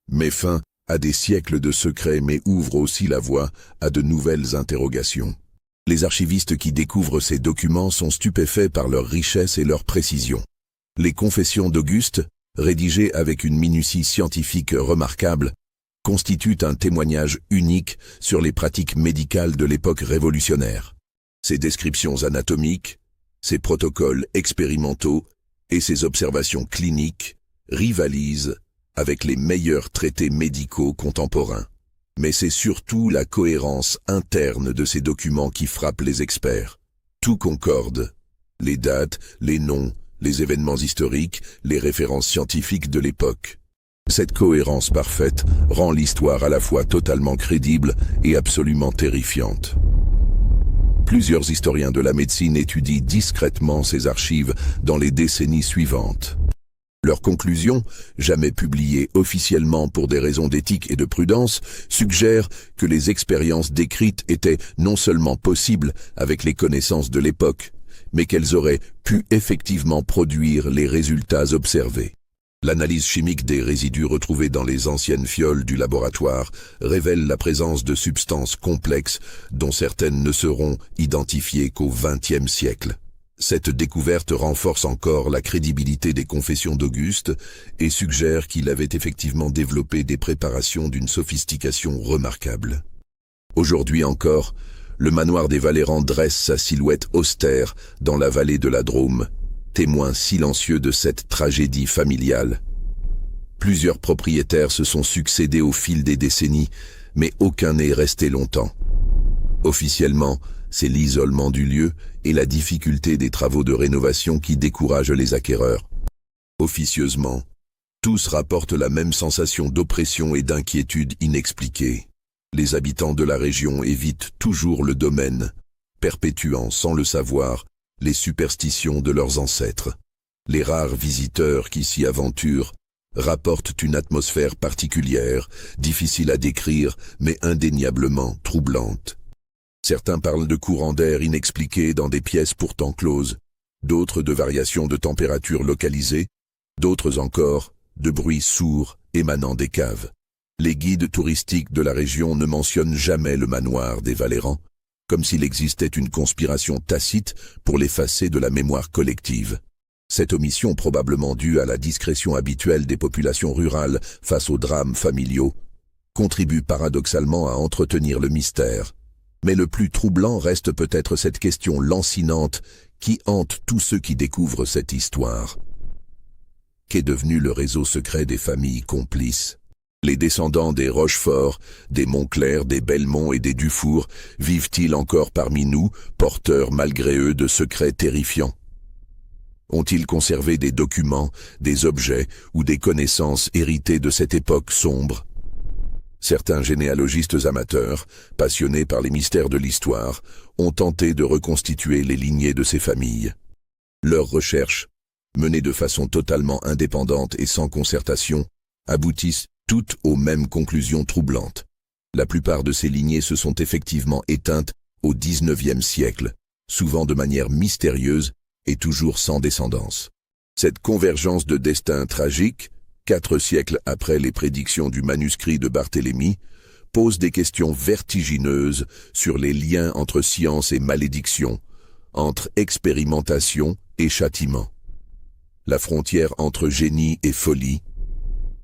met fin à des siècles de secrets mais ouvre aussi la voie à de nouvelles interrogations. Les archivistes qui découvrent ces documents sont stupéfaits par leur richesse et leur précision. Les confessions d'Auguste, rédigées avec une minutie scientifique remarquable, constituent un témoignage unique sur les pratiques médicales de l'époque révolutionnaire. Ces descriptions anatomiques, Ses protocoles expérimentaux et ses observations cliniques rivalisent avec les meilleurs traités médicaux contemporains. Mais c'est surtout la cohérence interne de ces documents qui frappe les experts. Tout concorde. Les dates, les noms, les événements historiques, les références scientifiques de l'époque. Cette cohérence parfaite rend l'histoire à la fois totalement crédible et absolument terrifiante. Plusieurs historiens de la médecine étudient discrètement ces archives dans les décennies suivantes. Leurs conclusions, jamais publiées officiellement pour des raisons d'éthique et de prudence, suggèrent que les expériences décrites étaient non seulement possibles avec les connaissances de l'époque, mais qu'elles auraient pu effectivement produire les résultats observés. L'analyse chimique des résidus retrouvés dans les anciennes fioles du laboratoire révèle la présence de substances complexes dont certaines ne seront identifiées qu'au XXe siècle. Cette découverte renforce encore la crédibilité des confessions d'Auguste et suggère qu'il avait effectivement développé des préparations d'une sophistication remarquable. Aujourd'hui encore, le manoir des Valérand dresse sa silhouette austère dans la vallée de la Drôme, témoin silencieux de cette tragédie familiale. Plusieurs propriétaires se sont succédés au fil des décennies, mais aucun n'est resté longtemps. Officiellement, c'est l'isolement du lieu et la difficulté des travaux de rénovation qui découragent les acquéreurs. Officieusement, tous rapportent la même sensation d'oppression et d'inquiétude inexpliquée. Les habitants de la région évitent toujours le domaine, perpétuant sans le savoir les superstitions de leurs ancêtres. Les rares visiteurs qui s'y aventurent rapportent une atmosphère particulière, difficile à décrire, mais indéniablement troublante. Certains parlent de courants d'air inexpliqués dans des pièces pourtant closes, d'autres de variations de température localisées, d'autres encore de bruits sourds émanant des caves. Les guides touristiques de la région ne mentionnent jamais le manoir des Valérand, comme s'il existait une conspiration tacite pour l'effacer de la mémoire collective. Cette omission, probablement due à la discrétion habituelle des populations rurales face aux drames familiaux, contribue paradoxalement à entretenir le mystère. Mais le plus troublant reste peut-être cette question lancinante qui hante tous ceux qui découvrent cette histoire. Qu'est devenu le réseau secret des familles complices ? Les descendants des Rochefort, des Montclair, des Belmont et des Dufour vivent-ils encore parmi nous, porteurs malgré eux de secrets terrifiants ? Ont-ils conservé des documents, des objets ou des connaissances héritées de cette époque sombre ? Certains généalogistes amateurs, passionnés par les mystères de l'histoire, ont tenté de reconstituer les lignées de ces familles. Leurs recherches, menées de façon totalement indépendante et sans concertation, aboutissent toutes aux mêmes conclusions troublantes. La plupart de ces lignées se sont effectivement éteintes au XIXe siècle, souvent de manière mystérieuse et toujours sans descendance. Cette convergence de destins tragiques, 4 siècles après les prédictions du manuscrit de Barthélemy, pose des questions vertigineuses sur les liens entre science et malédiction, entre expérimentation et châtiment. La frontière entre génie et folie,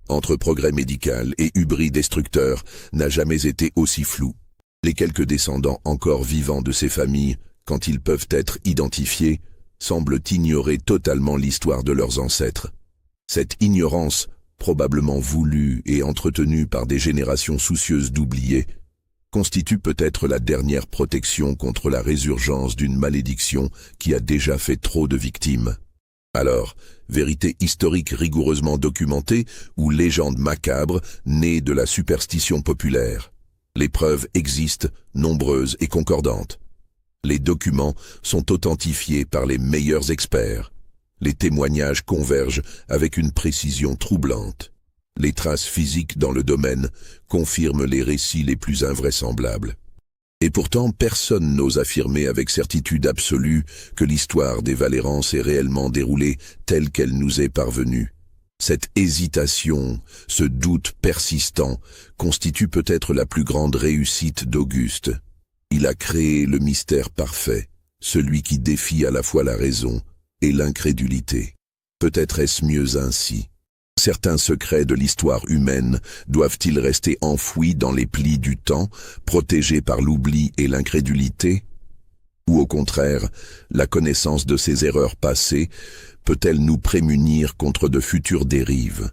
entre progrès médical et hubris destructeur, n'a jamais été aussi floue. Les quelques descendants encore vivants de ces familles, quand ils peuvent être identifiés, semblent ignorer totalement l'histoire de leurs ancêtres. Cette ignorance, probablement voulue et entretenue par des générations soucieuses d'oublier, constitue peut-être la dernière protection contre la résurgence d'une malédiction qui a déjà fait trop de victimes. Alors, vérité historique rigoureusement documentée ou légende macabre née de la superstition populaire? Les preuves existent, nombreuses et concordantes. Les documents sont authentifiés par les meilleurs experts. Les témoignages convergent avec une précision troublante. Les traces physiques dans le domaine confirment les récits les plus invraisemblables. Et pourtant, personne n'ose affirmer avec certitude absolue que l'histoire des Valérand s'est réellement déroulée telle qu'elle nous est parvenue. Cette hésitation, ce doute persistant, constitue peut-être la plus grande réussite d'Auguste. Il a créé le mystère parfait, celui qui défie à la fois la raison et l'incrédulité. Peut-être est-ce mieux ainsi. Certains secrets de l'histoire humaine doivent-ils rester enfouis dans les plis du temps, protégés par l'oubli et l'incrédulité? Ou au contraire, la connaissance de ces erreurs passées peut-elle nous prémunir contre de futures dérives?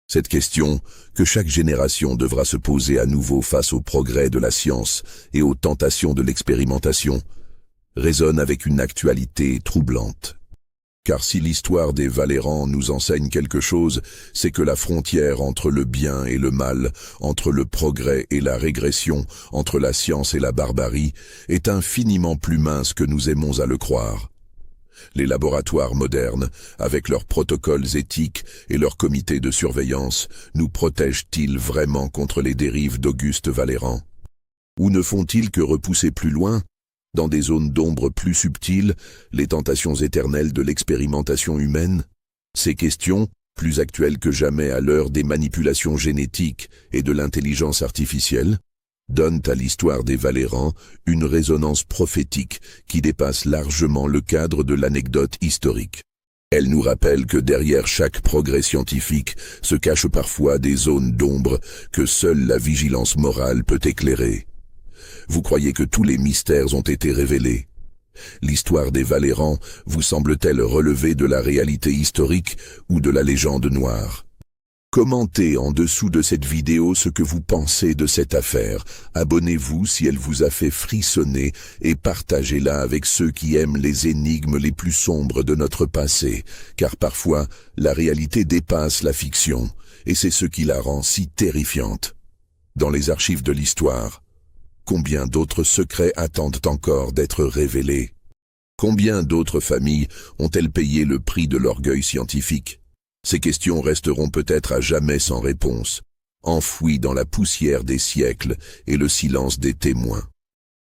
Cette question, que chaque génération devra se poser à nouveau face au progrès de la science et aux tentations de l'expérimentation, résonne avec une actualité troublante. Car si l'histoire des Valérans nous enseigne quelque chose, c'est que la frontière entre le bien et le mal, entre le progrès et la régression, entre la science et la barbarie, est infiniment plus mince que nous aimons à le croire. Les laboratoires modernes, avec leurs protocoles éthiques et leurs comités de surveillance, nous protègent-ils vraiment contre les dérives d'Auguste Valéran? Ou ne font-ils que repousser plus loin, dans des zones d'ombre plus subtiles, les tentations éternelles de l'expérimentation humaine? Ces questions, plus actuelles que jamais à l'heure des manipulations génétiques et de l'intelligence artificielle, donnent à l'histoire des Valérans une résonance prophétique qui dépasse largement le cadre de l'anecdote historique. Elle nous rappelle que derrière chaque progrès scientifique se cachent parfois des zones d'ombre que seule la vigilance morale peut éclairer. Vous croyez que tous les mystères ont été révélés? L'histoire des Valérans vous semble-t-elle relever de la réalité historique ou de la légende noire? Commentez en dessous de cette vidéo ce que vous pensez de cette affaire. Abonnez-vous si elle vous a fait frissonner et partagez-la avec ceux qui aiment les énigmes les plus sombres de notre passé, car parfois la réalité dépasse la fiction, et c'est ce qui la rend si terrifiante. Dans les archives de l'histoire, combien d'autres secrets attendent encore d'être révélés? Combien d'autres familles ont-elles payé le prix de l'orgueil scientifique? Ces questions resteront peut-être à jamais sans réponse, enfouies dans la poussière des siècles et le silence des témoins.